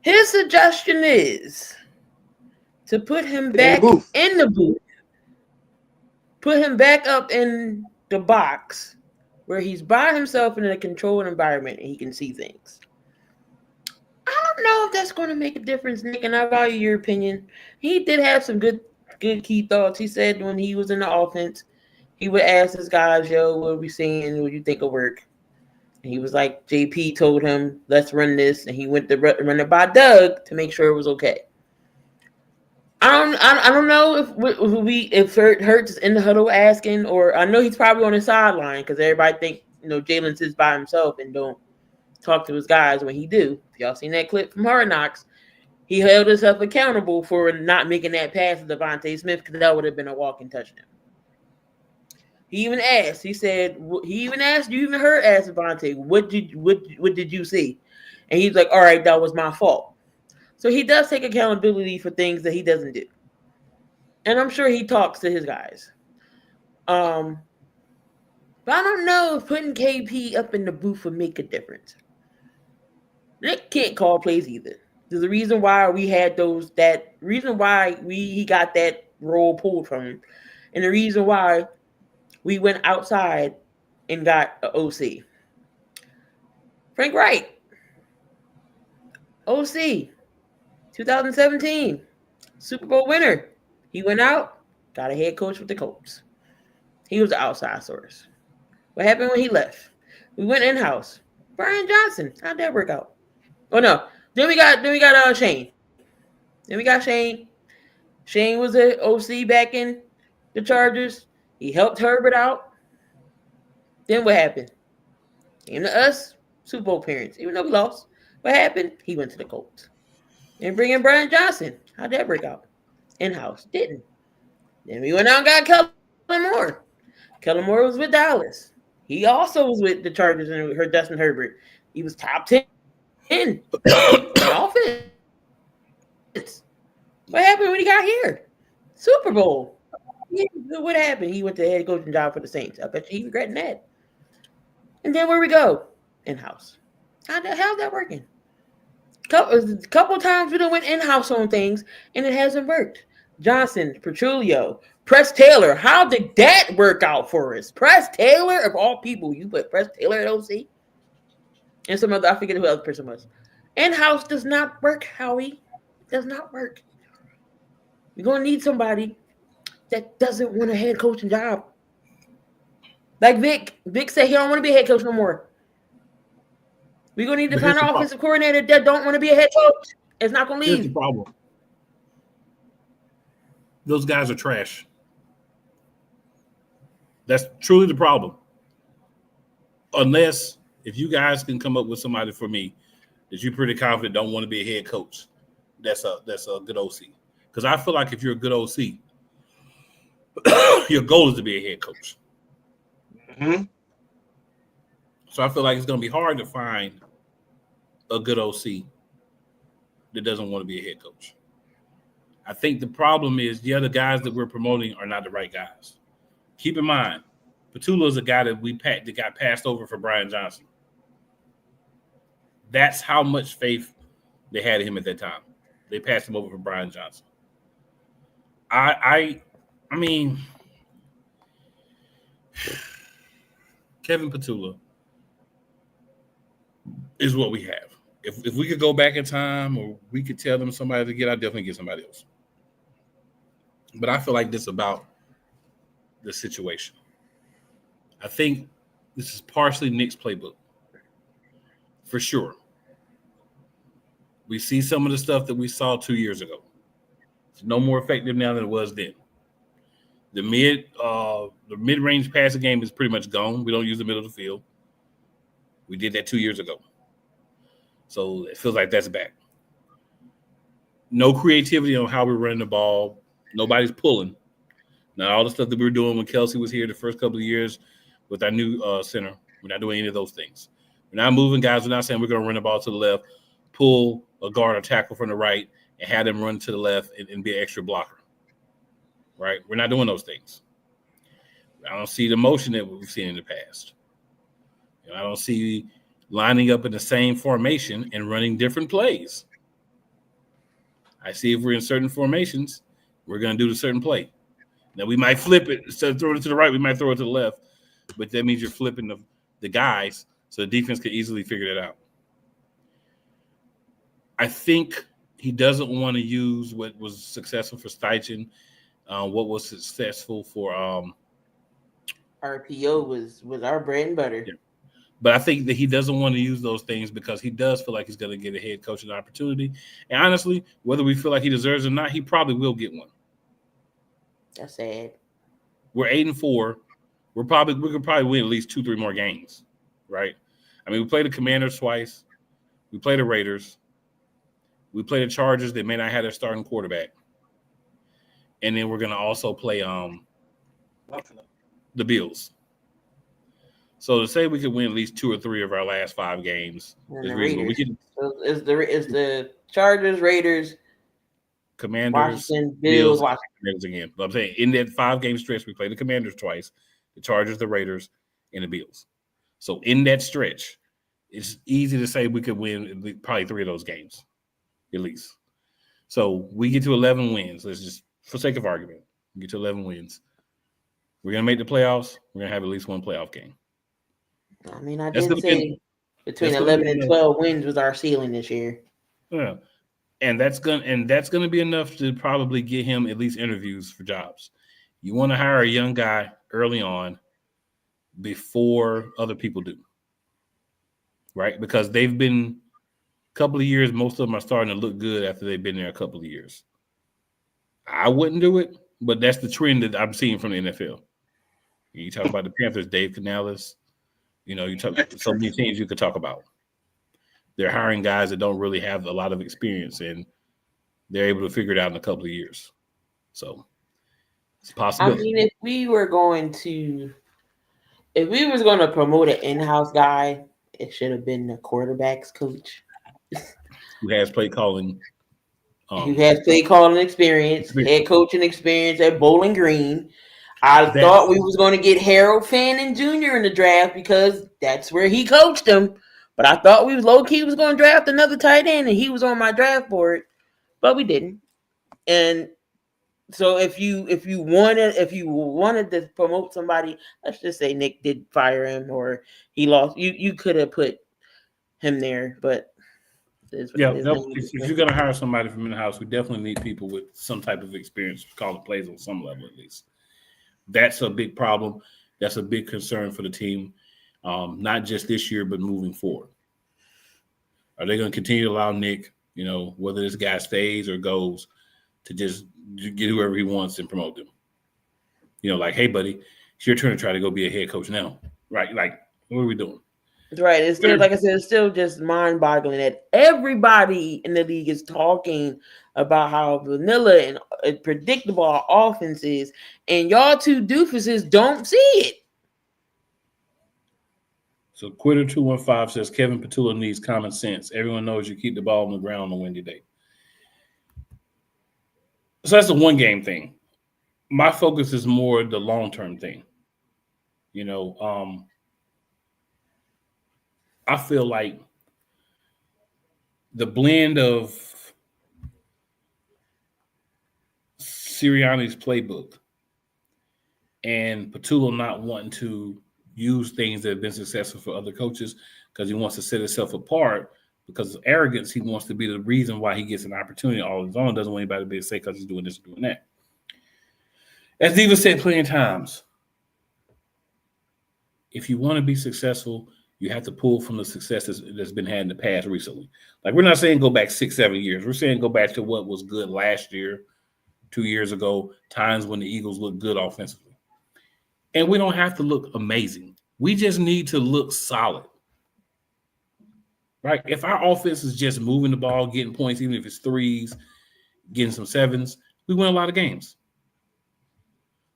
His suggestion is to put him back in the booth, put him back up in the box where he's by himself in a controlled environment and he can see things. I don't know if that's going to make a difference, Nick, and I value your opinion. He did have some good key thoughts. He said when he was in the offense, he would ask his guys, yo, what are we seeing? What do you think will work? And he was like, JP told him, let's run this. And he went to run it by Doug to make sure it was okay. I don't know if Hurts is in the huddle asking, or I know he's probably on the sideline because everybody think, Jalen sits by himself and don't talk to his guys when he do. If y'all seen that clip from Hard Knocks, he held himself accountable for not making that pass to Devontae Smith because that would have been a walking touchdown. He even asked. He said. He even asked. You even heard ask Devontae, what did you see? And he's like, all right, that was my fault. So he does take accountability for things that he doesn't do, and I'm sure he talks to his guys. But I don't know if putting KP up in the booth would make a difference. Nick can't call plays either. There's a reason why we had he got that role pulled from him. And the reason why we went outside and got an OC. Frank Wright. OC. 2017. Super Bowl winner. He went out, got a head coach with the Colts. He was the outside source. What happened when he left? We went in-house. Brian Johnson. How'd that work out? Oh no. Then we got Shane. Then we got Shane. Shane was an OC back in the Chargers. He helped Herbert out. Then what happened? Came to us, Super Bowl appearance. Even though we lost. What happened? He went to the Colts. And bring in Brian Johnson. How'd that work out? In-house. Didn't. Then we went out and got Kellen Moore. Kellen Moore was with Dallas. He also was with the Chargers and her Justin Herbert. He was top 10 in offense. What happened when he got here? Super Bowl. What happened? He went to head coaching job for the Saints. I bet you he's regretting that. And then where we go? In-house. How's that working? Couple times we done went in-house on things, and it hasn't worked. Johnson, Petrulio, Press Taylor. How did that work out for us? Press Taylor, of all people, you put Press Taylor at OC? And some other, I forget who the other person was. In-house does not work, Howie. It does not work. You're going to need somebody that doesn't want a head coaching job. Like Vic said he don't want to be a head coach no more. We're going to need to find an offensive coordinator that don't want to be a head coach. It's not going to leave. Here's the problem. Those guys are trash. That's truly the problem. Unless if you guys can come up with somebody for me that you're pretty confident don't want to be a head coach, that's a good OC. Because I feel like if you're a good OC, your goal is to be a head coach. Mm-hmm. So I feel like it's going to be hard to find a good OC that doesn't want to be a head coach. I think the problem is the other guys that we're promoting are not the right guys. Keep in mind, Petula is a guy that got passed over for Brian Johnson. That's how much faith they had in him at that time. They passed him over for Brian Johnson. I mean, Kevin Petula is what we have. If we could go back in time or we could tell them somebody to get, I'd definitely get somebody else. But I feel like this about the situation. I think this is partially Nick's playbook. For sure. We see some of the stuff that we saw 2 years ago. It's no more effective now than it was then. The mid-range passing game is pretty much gone. We don't use the middle of the field. We did that 2 years ago. So it feels like that's back. No creativity on how we're running the ball. Nobody's pulling. Now, all the stuff that we were doing when Kelsey was here the first couple of years with our new center, we're not doing any of those things. We're not moving guys. We're not saying we're going to run the ball to the left, pull a guard or tackle from the right, and have them run to the left and be an extra blocker. Right? We're not doing those things. I don't see the motion that we've seen in the past. I don't see lining up in the same formation and running different plays. I see if we're in certain formations, we're going to do the certain play. Now, we might flip it. Instead of throwing it to the right, we might throw it to the left. But that means you're flipping the guys so the defense can easily figure that out. I think he doesn't want to use what was successful for Steichen, what was successful for RPO was our bread and butter. Yeah. But I think that he doesn't want to use those things because he does feel like he's going to get a head coaching opportunity. And honestly, whether we feel like he deserves it or not, he probably will get one. That's sad. We're 8-4. We could probably win at least 2-3 more games, right? I mean, we played the Commanders twice. We played the Raiders. We played the Chargers that may not have their starting quarterback. And then we're going to also play the Bills. So to say we could win at least 2 or 3 of our last 5 games is reasonable. It's the Chargers, Raiders, Commanders, Washington, Bills, Washington. Commanders again. But I'm saying in that 5-game stretch, we played the Commanders twice, the Chargers, the Raiders, and the Bills. So in that stretch, it's easy to say we could win probably 3 of those games, at least. So we get to 11 wins. Let's just, for sake of argument, we get to 11 wins. We're going to make the playoffs. We're going to have at least one playoff game. I mean, I didn't say between 11 and 12 wins was our ceiling this year. Yeah. And that's gonna be enough to probably get him at least interviews for jobs. You want to hire a young guy early on before other people do, right? Because they've been a couple of years. Most of them are starting to look good after they've been there a couple of years. I wouldn't do it, but that's the trend that I'm seeing from the NFL. You talk about the Panthers, Dave Canales. You talk so many teams you could talk about. They're hiring guys that don't really have a lot of experience, and they're able to figure it out in a couple of years. So it's a possibility. I mean, if we was going to promote an in-house guy, it should have been the quarterback's coach. Who has play calling. Who has play calling experience, head coaching experience at Bowling Green. I thought we was going to get Harold Fannin Jr. in the draft because that's where he coached him. But I thought we was low-key was going to draft another tight end, and he was on my draft board, but we didn't. And so if you wanted to promote somebody, let's just say Nick did fire him or he lost, you could have put him there. But His Yeah, name if is- you're going to hire somebody from in-house, we definitely need people with some type of experience, call the plays on some level at least. That's a big problem. That's a big concern for the team, not just this year, but moving forward. Are they going to continue to allow Nick, whether this guy stays or goes, to just get whoever he wants and promote them? Like, hey, buddy, it's your turn to try to go be a head coach now. Right? Like, what are we doing? Right. It's still, like I said, it's still just mind-boggling that everybody in the league is talking about how vanilla and predictable our offense is, and y'all two doofuses don't see it. So Quitter 215 says Kevin Petula needs common sense. Everyone knows you keep the ball on the ground on a windy day. So that's the one game thing. My focus is more the long-term thing. I feel like the blend of Sirianni's playbook and Petula not wanting to use things that have been successful for other coaches because he wants to set himself apart because of arrogance. He wants to be the reason why he gets an opportunity all on his own. Doesn't want anybody to be able to say because he's doing this or doing that. As Diva said plenty of times, if you want to be successful, you have to pull from the successes that's been had in the past recently. Like, we're not saying go back 6-7 years. We're saying go back to what was good last year, 2 years ago, times when the Eagles looked good offensively. And we don't have to look amazing. We just need to look solid. Right? If our offense is just moving the ball, getting points, even if it's threes, getting some sevens, we win a lot of games.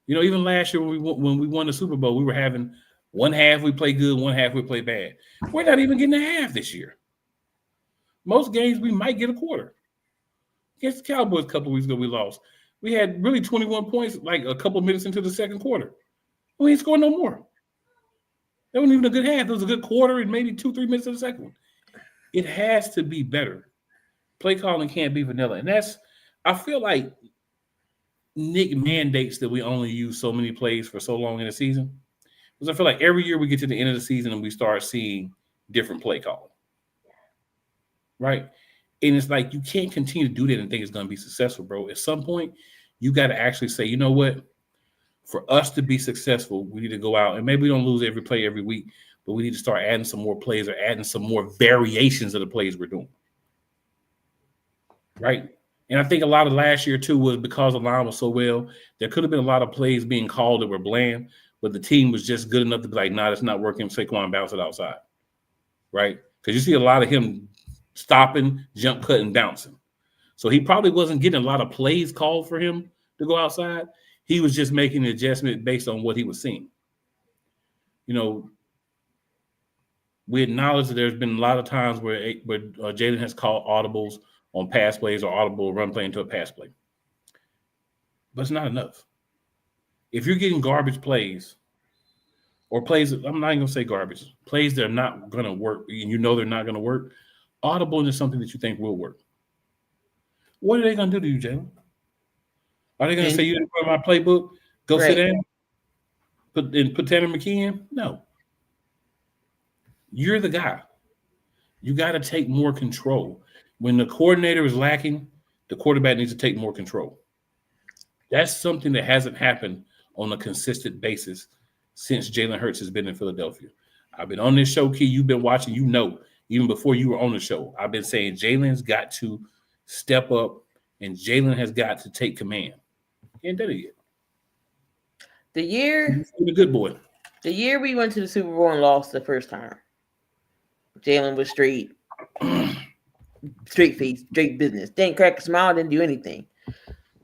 Even last year when we won the Super Bowl, we were having one half we play good, one half we play bad. We're not even getting a half this year. Most games we might get a quarter. Against the Cowboys a couple of weeks ago, we lost. We had really 21 points like a couple of minutes into the second quarter. We ain't scored no more. That wasn't even a good half. It was a good quarter and maybe 2-3 minutes of the second one. It has to be better. Play calling can't be vanilla. And I feel like Nick mandates that we only use so many plays for so long in the season. Because I feel like every year we get to the end of the season and we start seeing different play calling. Right? And it's like you can't continue to do that and think it's going to be successful, bro. At some point, you got to actually say, you know what? For us to be successful, we need to go out, and maybe we don't lose every play every week, but we need to start adding some more plays or adding some more variations of the plays we're doing. Right? And I think a lot of last year, too, was because the line was so well, there could have been a lot of plays being called that were bland, but the team was just good enough to be like, nah, it's not working. Saquon bounce it outside. Right? Because you see a lot of him stopping, jump cutting, bouncing. So he probably wasn't getting a lot of plays called for him to go outside. He was just making an adjustment based on what he was seeing. We acknowledge that there's been a lot of times where Jalen has called audibles on pass plays or audible run play into a pass play. But it's not enough. If you're getting garbage plays or plays, I'm not even going to say garbage, plays that are not going to work and they're not going to work, audible is something that you think will work. What are they going to do to you, Jalen? Are they going to say you didn't put my playbook? Go sit down? Put Tanner McKee in? No. You're the guy. You got to take more control. When the coordinator is lacking, the quarterback needs to take more control. That's something that hasn't happened on a consistent basis since Jalen Hurts has been in Philadelphia. I've been on this show, Key. You've been watching. Even before you were on the show, I've been saying Jalen's got to step up, and Jalen has got to take command. He ain't done it yet. The good boy. The year we went to the Super Bowl and lost the first time, Jalen was straight face, straight business. Didn't crack a smile, didn't do anything.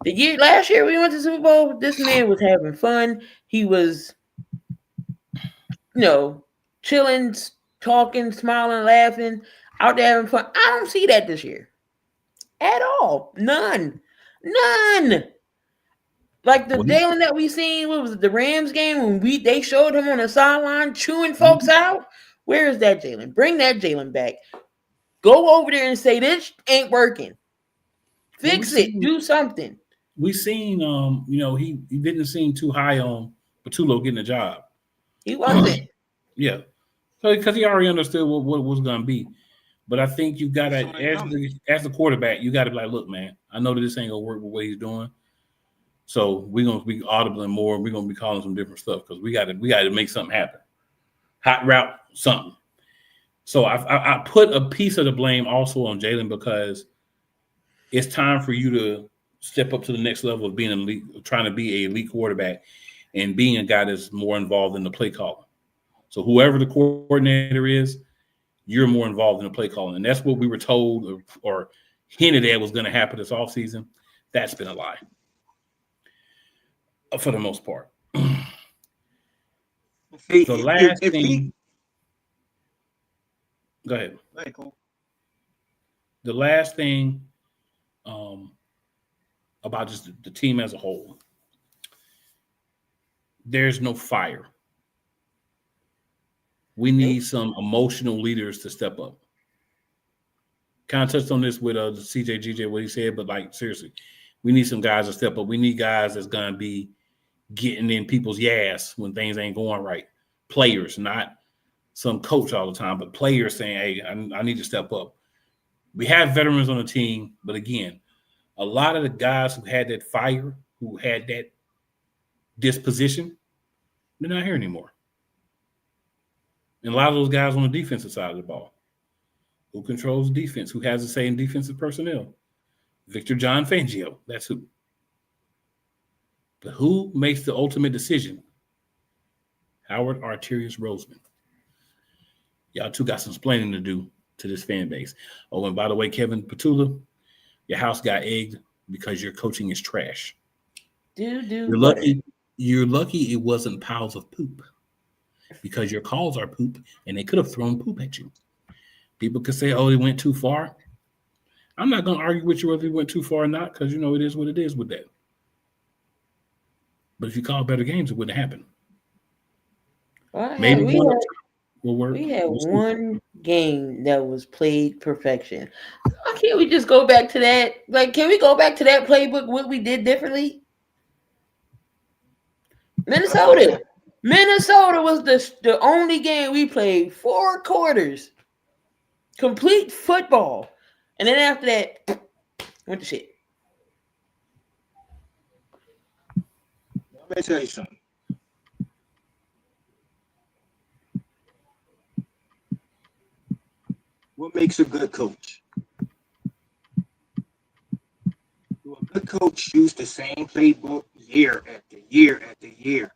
Last year we went to the Super Bowl, this man was having fun. He was, chilling, talking, smiling, laughing, out there having fun. I don't see that this year at all. None. Like the Jalen that we seen, what was it, the Rams game when they showed him on the sideline chewing folks out? Where is that Jalen? Bring that Jalen back. Go over there and say this ain't working. Fix it. Do something. We seen he didn't seem too high on Petula getting a job. He wasn't. Yeah. So because he already understood what was going to be. But I think you got to, as the quarterback, you got to be like, look, man, I know that this ain't going to work with what he's doing. So we're going to be audibling more. We're going to be calling some different stuff because we got to make something happen. Hot route, something. So I put a piece of the blame also on Jalen because it's time for you to step up to the next level of being an elite, trying to be an elite quarterback and being a guy that's more involved in the play calling. So whoever the coordinator is, you're more involved in the play calling. And that's what we were told or hinted at was going to happen this offseason. That's been a lie for the most part. See, the last thing. Go ahead. Very cool. The last thing about just the team as a whole, there's no fire. We need some emotional leaders to step up. Kind of touched on this with CJ GJ, what he said, but like seriously, we need some guys to step up. We need guys that's going to be getting in people's ass when things ain't going right. Players, not some coach all the time, but players saying, hey, I need to step up. We have veterans on the team, but again, a lot of the guys who had that fire, who had that disposition, they're not here anymore. And a lot of those guys on the defensive side of the ball, who controls defense, who has a say in defensive personnel, Victor John Fangio, that's who. But who makes the ultimate decision? Howard Arterius Roseman. Y'all two got some explaining to do to this fan base. Oh, and by the way, Kevin Petula, your house got egged because your coaching is trash. You're lucky it wasn't piles of poop because your calls are poop and they could have thrown poop at you. People could say, oh, he went too far. I'm not going to argue with you whether he went too far or not because, you know, it is what it is with that. But if you call better games, it wouldn't happen. Well, Maybe we had We'll see. one game that was played perfection. Why can't we just go back to that? Like, can we go back to that playbook? What we did differently? Minnesota was the only game we played 4 quarters, complete football, and then after that, went to shit. Let me tell you something. What makes a good coach? Do a good coach use the same playbook year after year after year?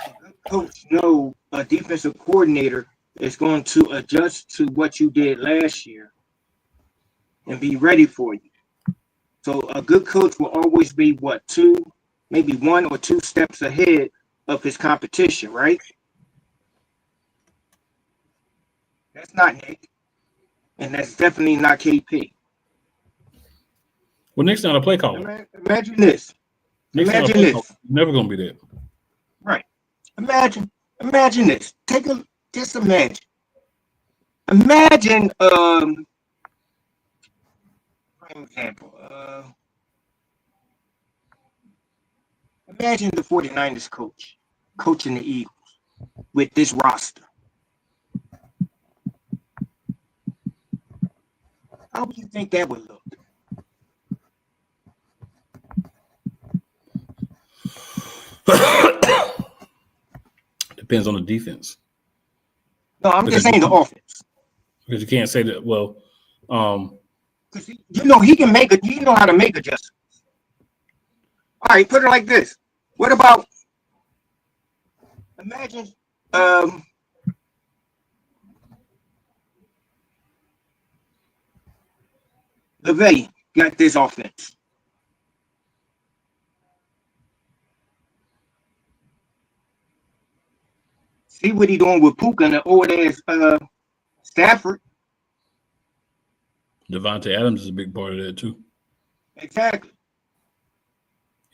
A good coach know a defensive coordinator is going to adjust to what you did last year and be ready for you. So a good coach will always be maybe 1 or 2 steps ahead of his competition, right? That's not Nick, and that's definitely not KP. Well, Nick's not a play caller. Imagine this. Imagine this. Never gonna be that. Right. Imagine this. Just imagine. Imagine, for example, imagine the 49ers coaching the Eagles with this roster. How do you think that would look? Depends on the defense. No, I'm just saying the offense. Because you can't say that. Well, because you know he can you know how to make adjustments. All right, put it like this. What about imagine LeVay got this offense. See what he doing with Puka and the old ass Stafford. Devontae Adams is a big part of that too. Exactly.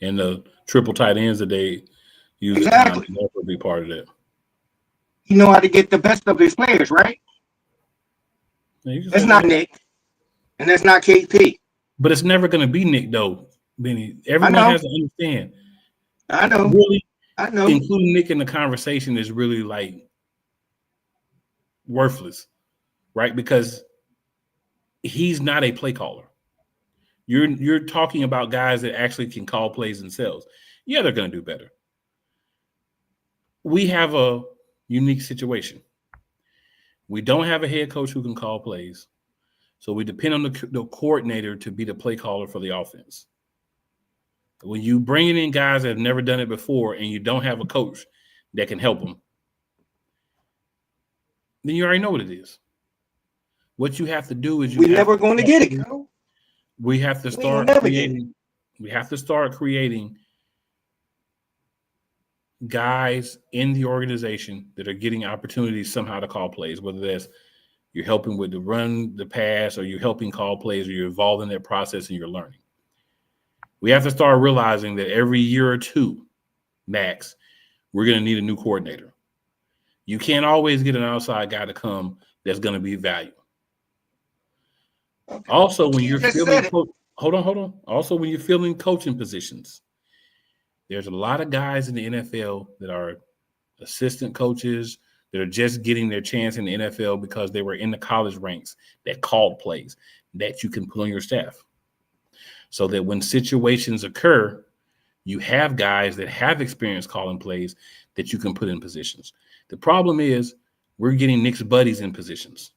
And the triple tight ends that they use is also a big part of that. You know how to get the best of his players, right? Yeah, that's not Nick. And that's not KP. But it's never going to be Nick, though, Benny. Everyone has to understand. I know. Really, I know. Including Nick in the conversation is really like worthless, right? Because he's not a play caller. You're talking about guys that actually can call plays themselves. Yeah, they're going to do better. We have a unique situation. We don't have a head coach who can call plays, so we depend on the coordinator to be the play caller for the offense. When you bring in guys that have never done it before and you don't have a coach that can help them, then you already know what it is. What you have to do is we're never going to get it, Cole. We have to start creating. We have to start creating guys in the organization that are getting opportunities somehow to call plays, whether that's you're helping with the run, the pass, or you're helping call plays, or you're involved in that process and you're learning. We have to start realizing that every year or two, max, we're going to need a new coordinator. You can't always get an outside guy to come that's going to be valuable. Okay. Also, when you're filling hold on. Also, when you're filling coaching positions, there's a lot of guys in the NFL that are assistant coaches that are just getting their chance in the NFL because they were in the college ranks that called plays that you can put on your staff. So that when situations occur, you have guys that have experience calling plays that you can put in positions. The problem is we're getting Nick's buddies in positions.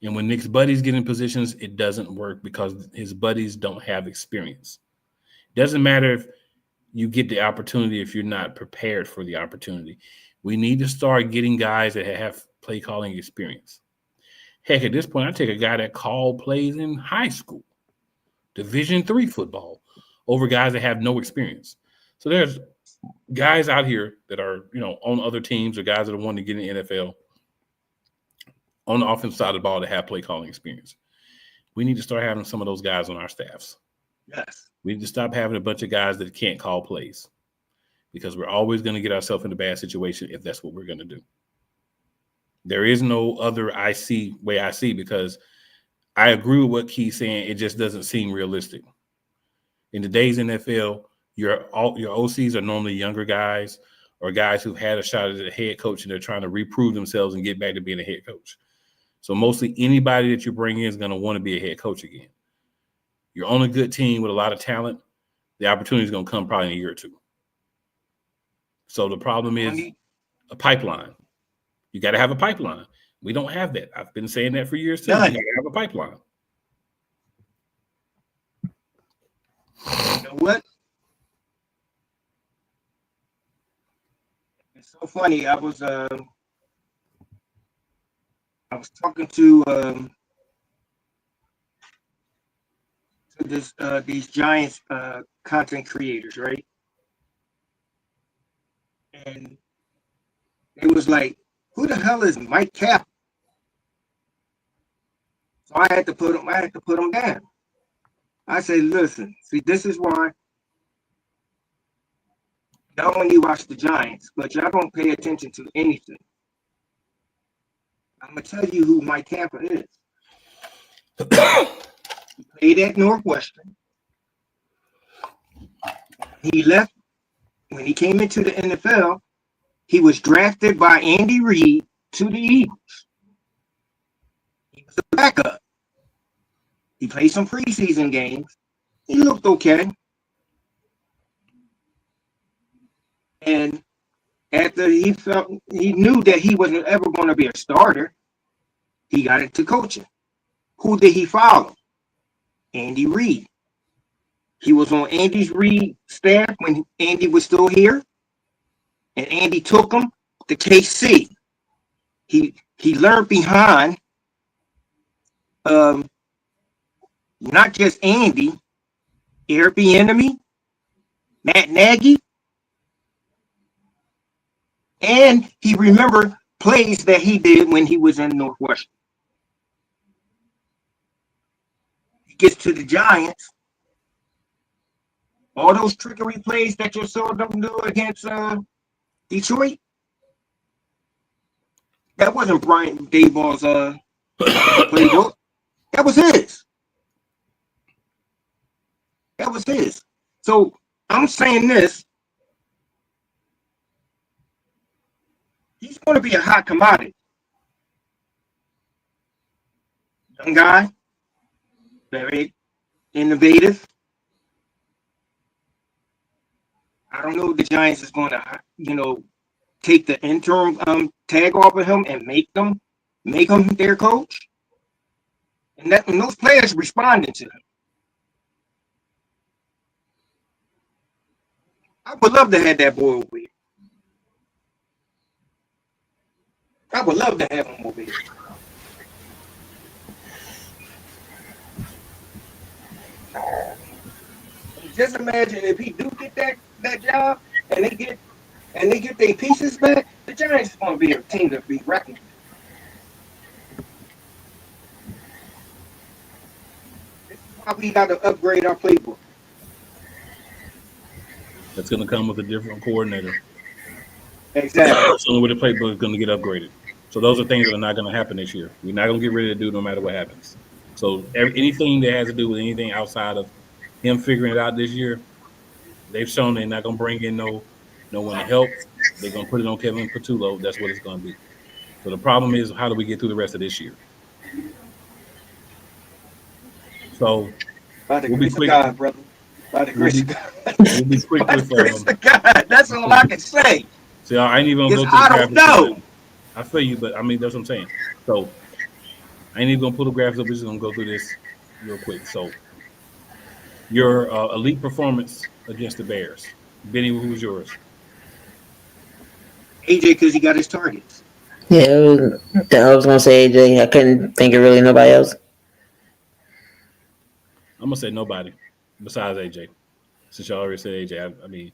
And when Nick's buddies get in positions, it doesn't work because his buddies don't have experience. It doesn't matter if you get the opportunity if you're not prepared for the opportunity. We need to start getting guys that have play calling experience. Heck, at this point, I take a guy that called plays in high school, Division III football, over guys that have no experience. So there's guys out here that are, on other teams or guys that are wanting to get in the NFL on the offensive side of the ball that have play calling experience. We need to start having some of those guys on our staffs. Yes. We need to stop having a bunch of guys that can't call plays because we're always going to get ourselves in a bad situation if that's what we're going to do. There is no other way I see because I agree with what Key's saying. It just doesn't seem realistic. In today's NFL, your OCs are normally younger guys or guys who've had a shot at a head coach and they're trying to reprove themselves and get back to being a head coach. So mostly anybody that you bring in is going to want to be a head coach again. You're on a good team with a lot of talent, the opportunity is going to come probably in a year or two. So the problem is a pipeline. You got to have a pipeline. We don't have that. I've been saying that for years too. You got to have a pipeline. You know what? It's so funny. I was talking to these Giants content creators, right? And it was like, who the hell is Mike Kaplan? So I had to put him down. I said, listen, see, this is why not only watch the Giants, but y'all don't pay attention to anything. I'm gonna tell you who Mike Kaplan is. He played at Northwestern. He left when he came into the NFL. He was drafted by Andy Reid to the Eagles. He was a backup. He played some preseason games. He looked okay. And after he knew that he wasn't ever going to be a starter, he got into coaching. Who did he follow? Andy Reid. He was on Andy Reid's staff when Andy was still here. And Andy took him to KC. He learned behind not just Andy, Eric Bieniemy, Matt Nagy, and he remembered plays that he did when he was in Northwestern. He gets to the Giants. All those trickery plays that you saw them do against Detroit, that wasn't Brian Daboll's playbook. That was his. That was his. So I'm saying this. He's going to be a hot commodity. Young guy, very innovative. I don't know if the Giants is going to, take the interim tag off of him and make him their coach. And those players responding to him. I would love to have that boy over here. I would love to have him over here. Just imagine if he do get that job and they get their pieces back, the Giants is going to be a team to be reckoned with. This is why we got to upgrade our playbook. That's going to come with a different coordinator. Exactly. So the playbook is going to get upgraded. So those are things that are not going to happen this year. We're not going to get rid of the dude no matter what happens. So anything that has to do with anything outside of him figuring it out this year, they've shown they're not going to bring in no one to help. They're going to put it on Kevin Patullo. That's what it's going to be. So the problem is, how do we get through the rest of this year? So by the grace of God, brother. By the grace of God. We'll be quick by with the grace of God. That's all I can say. See, I ain't even going to go I through don't the graphics. know. I feel you, but I mean, that's what I'm saying. So I ain't even going to pull the graphics up. We're just going to go through this real quick. So your elite performance against the Bears. Benny, who was yours? AJ, because he got his targets. Yeah, I was gonna say AJ. I couldn't think of really nobody else. I'm gonna say nobody besides AJ. Since y'all already said AJ, I mean,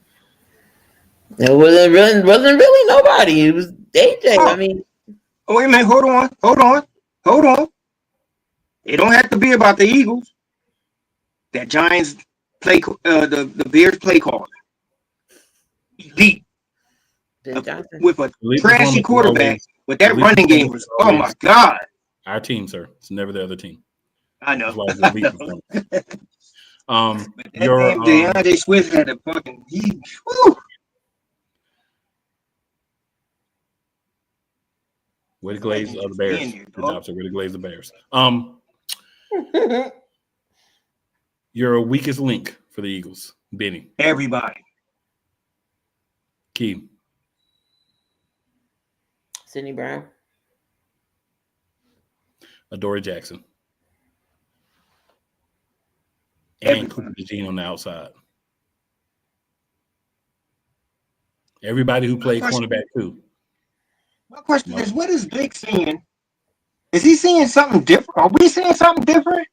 it wasn't really nobody. It was AJ. Oh. I mean, wait a minute. Hold on. It don't have to be about the Eagles. That Giants play, the Bears play call. Elite. With a trashy quarterback, but that running game was, oh my God. Our team, sir. It's never the other team. I know. That's why it's DeAndre Swift had a fucking woo. Way to glaze the Bears. Good job, sir. Way to glaze the Bears. Your weakest link for the Eagles, Benny. Everybody. Key. Sidney Brown. Adoree Jackson. And Cooper DeJean on the outside. Everybody who played cornerback too. My question is, what is Vic seeing? Is he seeing something different? Are we seeing something different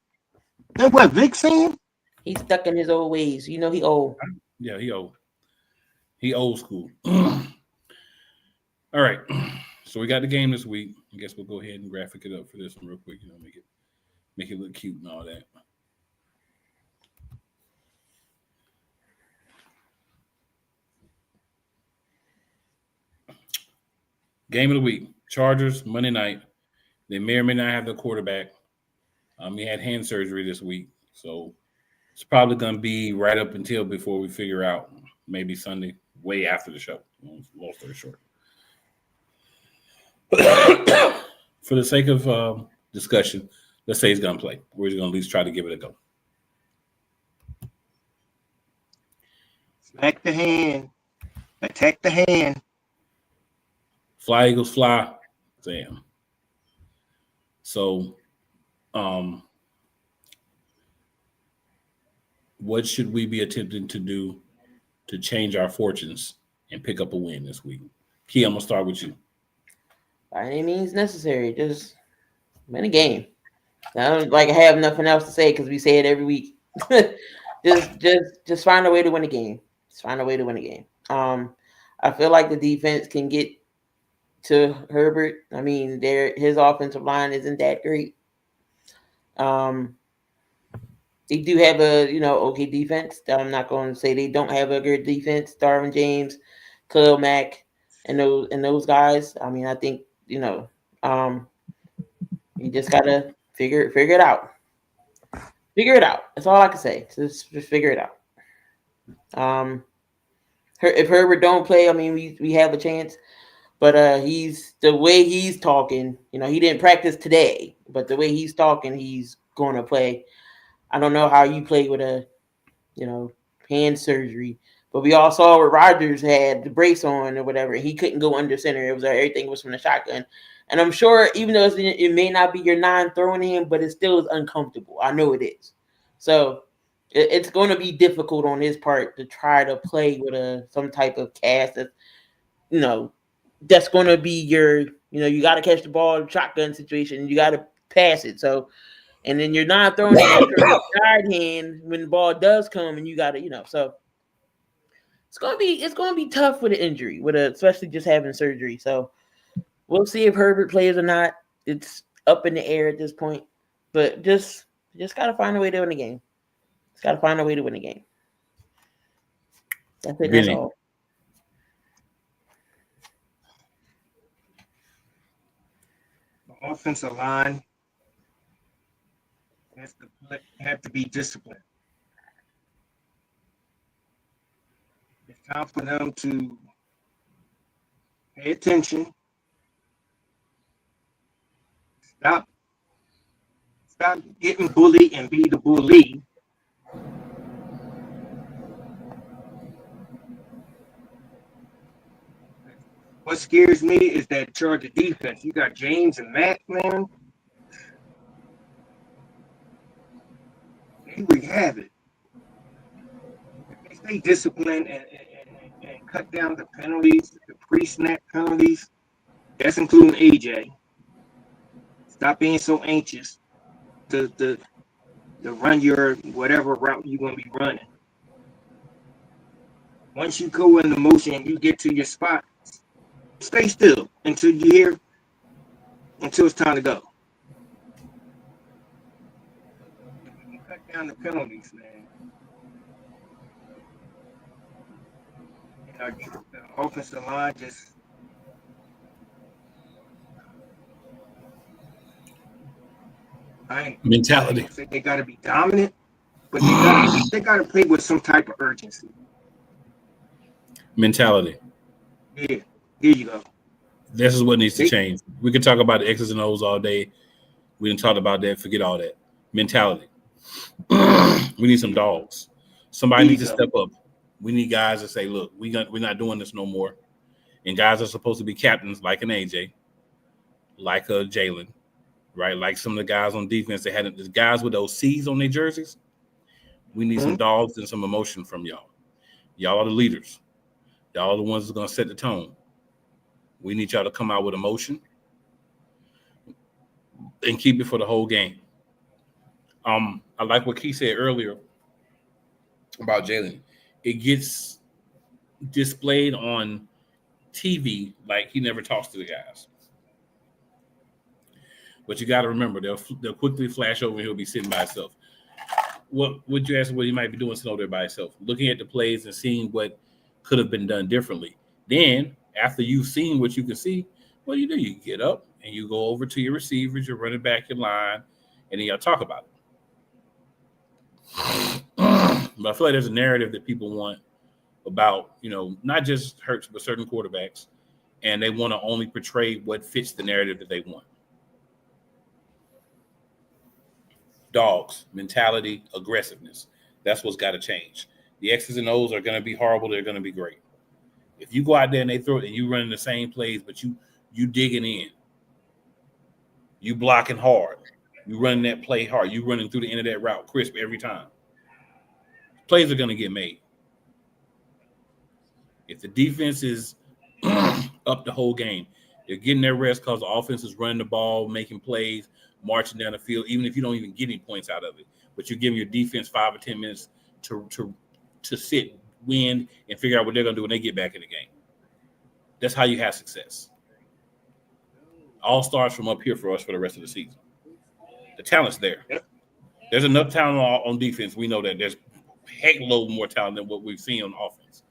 than what Vic's seeing? He's stuck in his old ways. You know, he old. Yeah, he old. He old school. All right. So we got the game this week. I guess we'll go ahead and graphic it up for this one real quick. You know, make it look cute and all that. Game of the week. Chargers, Monday night. They may or may not have the quarterback. He had hand surgery this week. So it's probably going to be right up until before we figure out, maybe Sunday, way after the show. Long story short. For the sake of discussion, let's say he's going to play. We're just going to at least try to give it a go. Smack the hand. Attack the hand. Fly, Eagles, fly. Damn. So, what should we be attempting to do to change our fortunes and pick up a win this week? Key, I'm going to start with you. By any means necessary, just win a game. I don't have nothing else to say because we say it every week. just find a way to win a game. Just find a way to win a game. I feel like the defense can get to Herbert. I mean, his offensive line isn't that great. They do have a okay defense. I'm not going to say they don't have a good defense. Darvin James, Khalil Mack, and those guys. I mean, I think you just gotta figure it out. Figure it out. That's all I can say. Just figure it out. If Herbert don't play, I mean, we have a chance. But he's the way he's talking. He didn't practice today, but the way he's talking, he's going to play. I don't know how you play with a hand surgery, but we all saw what Rodgers had the brace on or whatever. He couldn't go under center. It was everything was from the shotgun. And I'm sure even though it may not be your 9 throwing him, but it still is uncomfortable. I know it is. So it's going to be difficult on his part to try to play with some type of cast that, that's going to be your, you got to catch the ball shotgun situation. And you got to pass it. So, and then you're not throwing it side hand when the ball does come, and you got to, so it's going to be tough with an injury, especially just having surgery. So we'll see if Herbert plays or not. It's up in the air at this point, but just got to find a way to win the game. Just got to find a way to win the game. That's it. That's all. The offensive line have to be disciplined. It's time for them to pay attention. Stop getting bullied and be the bully. What scares me is that Charger defense. You got James and Matt, man. Here we have it. If they stay disciplined and cut down the penalties, the pre-snap penalties, that's including AJ. Stop being so anxious to run your whatever route you're going to be running. Once you go into motion and you get to your spot, stay still until it's time to go. You cut down the penalties, man. The offensive line just mentality. They got to be dominant, but they got to play with some type of urgency. Mentality. Yeah, here you go. This is what needs to change. We could talk about the X's and O's all day. We didn't talk about that. Forget all that. Mentality. We need some dogs. Somebody needs to step up. We need guys to say, look, we're not doing this no more. And guys are supposed to be captains like an AJ, like a Jalen, right? Like some of the guys on defense that had the guys with those C's on their jerseys. We need some dogs and some emotion from y'all. Y'all are the leaders. Y'all are the ones that's going to set the tone. We need y'all to come out with emotion and keep it for the whole game. I like what Keith said earlier about Jalen. It gets displayed on TV like he never talks to the guys. But you got to remember, they'll quickly flash over and he'll be sitting by himself. What would you ask what he might be doing sitting over there by himself? Looking at the plays and seeing what could have been done differently. Then, after you've seen what you can see, what do? You get up and you go over to your receivers, you're running back your line, and then y'all talk about it. But I feel like there's a narrative that people want about, not just Hurts, but certain quarterbacks, and they want to only portray what fits the narrative that they want. Dogs, mentality, aggressiveness. That's what's got to change. The X's and O's are going to be horrible. They're going to be great. If you go out there and they throw it and you running the same plays, but you digging in, you blocking hard, you running that play hard, you running through the end of that route crisp every time, plays are going to get made. If the defense is up the whole game, they're getting their rest because the offense is running the ball, making plays, marching down the field, even if you don't even get any points out of it. But you're giving your defense 5 or 10 minutes to sit, win, and figure out what they're going to do when they get back in the game. That's how you have success. All starts from up here for us for the rest of the season. The talent's there. There's enough talent on defense. We know that there's a heck load more talent than what we've seen on offense.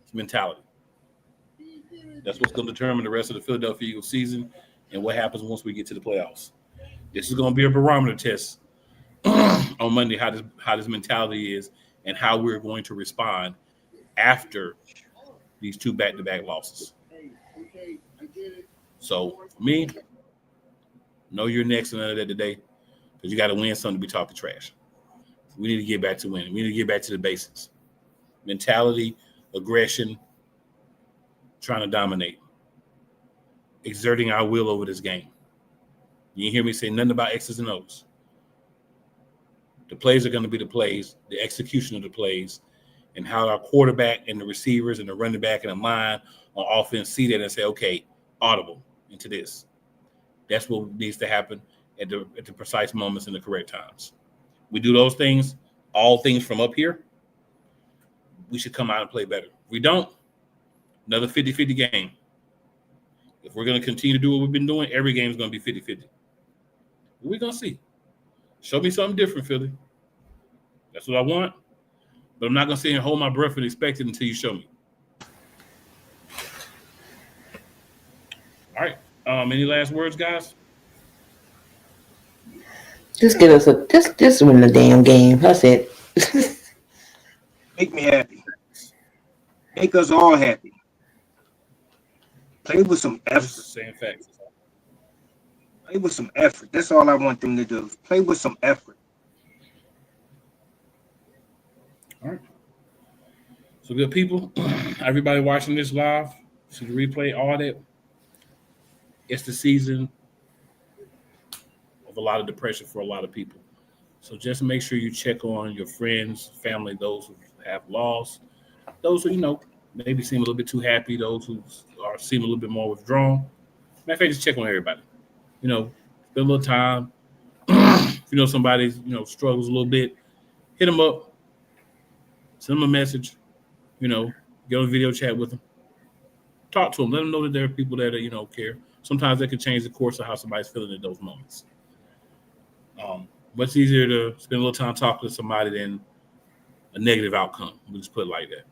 It's mentality. That's what's going to determine the rest of the Philadelphia Eagles season and what happens once we get to the playoffs. This is going to be a barometer test on Monday, how this mentality is and how we're going to respond after these 2 back-to-back losses. So for me, know you're next and none of that today, because you got to win something to be talking trash. We need to get back to winning. We need to get back to the basics. Mentality, aggression, trying to dominate, exerting our will over this game. You didn't hear me say nothing about X's and O's. The plays are going to be the plays, the execution of the plays, and how our quarterback and the receivers and the running back and the line on offense see that and say, okay, audible into this. That's what needs to happen at the precise moments in the correct times. We do those things, all things from up here, we should come out and play better. If we don't, another 50-50 game. If we're going to continue to do what we've been doing, every game is going to be 50-50. We're going to see. Show me something different, Philly. That's what I want. But I'm not going to sit here and hold my breath and expect it until you show me. All right. Any last words, guys? Just get us just win the damn game. That's it. Make me happy. Make us all happy. Play with some effort. Same facts. Play with some effort. That's all I want them to do. Play with some effort. All right. So good people, everybody watching this live, see the replay, all that. It's the season of a lot of depression for a lot of people. So just make sure you check on your friends, family, those who have lost, those who, maybe seem a little bit too happy, those who seem a little bit more withdrawn. Matter of fact, just check on everybody. Spend a little time. If somebody, struggles a little bit, hit them up, send them a message, get on a video chat with them. Talk to them. Let them know that there are people that, care. Sometimes that can change the course of how somebody's feeling at those moments. Much easier to spend a little time talking to somebody than a negative outcome. We'll just put it like that.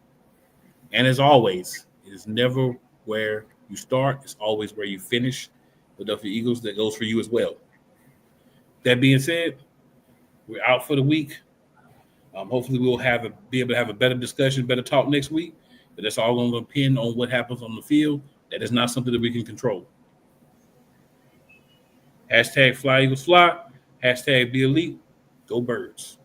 And as always, it is never where you start. It's always where you finish. Philadelphia Eagles, that goes for you as well. That being said, we're out for the week. Hopefully we'll be able to have a better discussion, better talk next week. But that's all going to depend on what happens on the field. That is not something that we can control. Hashtag Fly Eagles Fly. Hashtag Be Elite. Go Birds.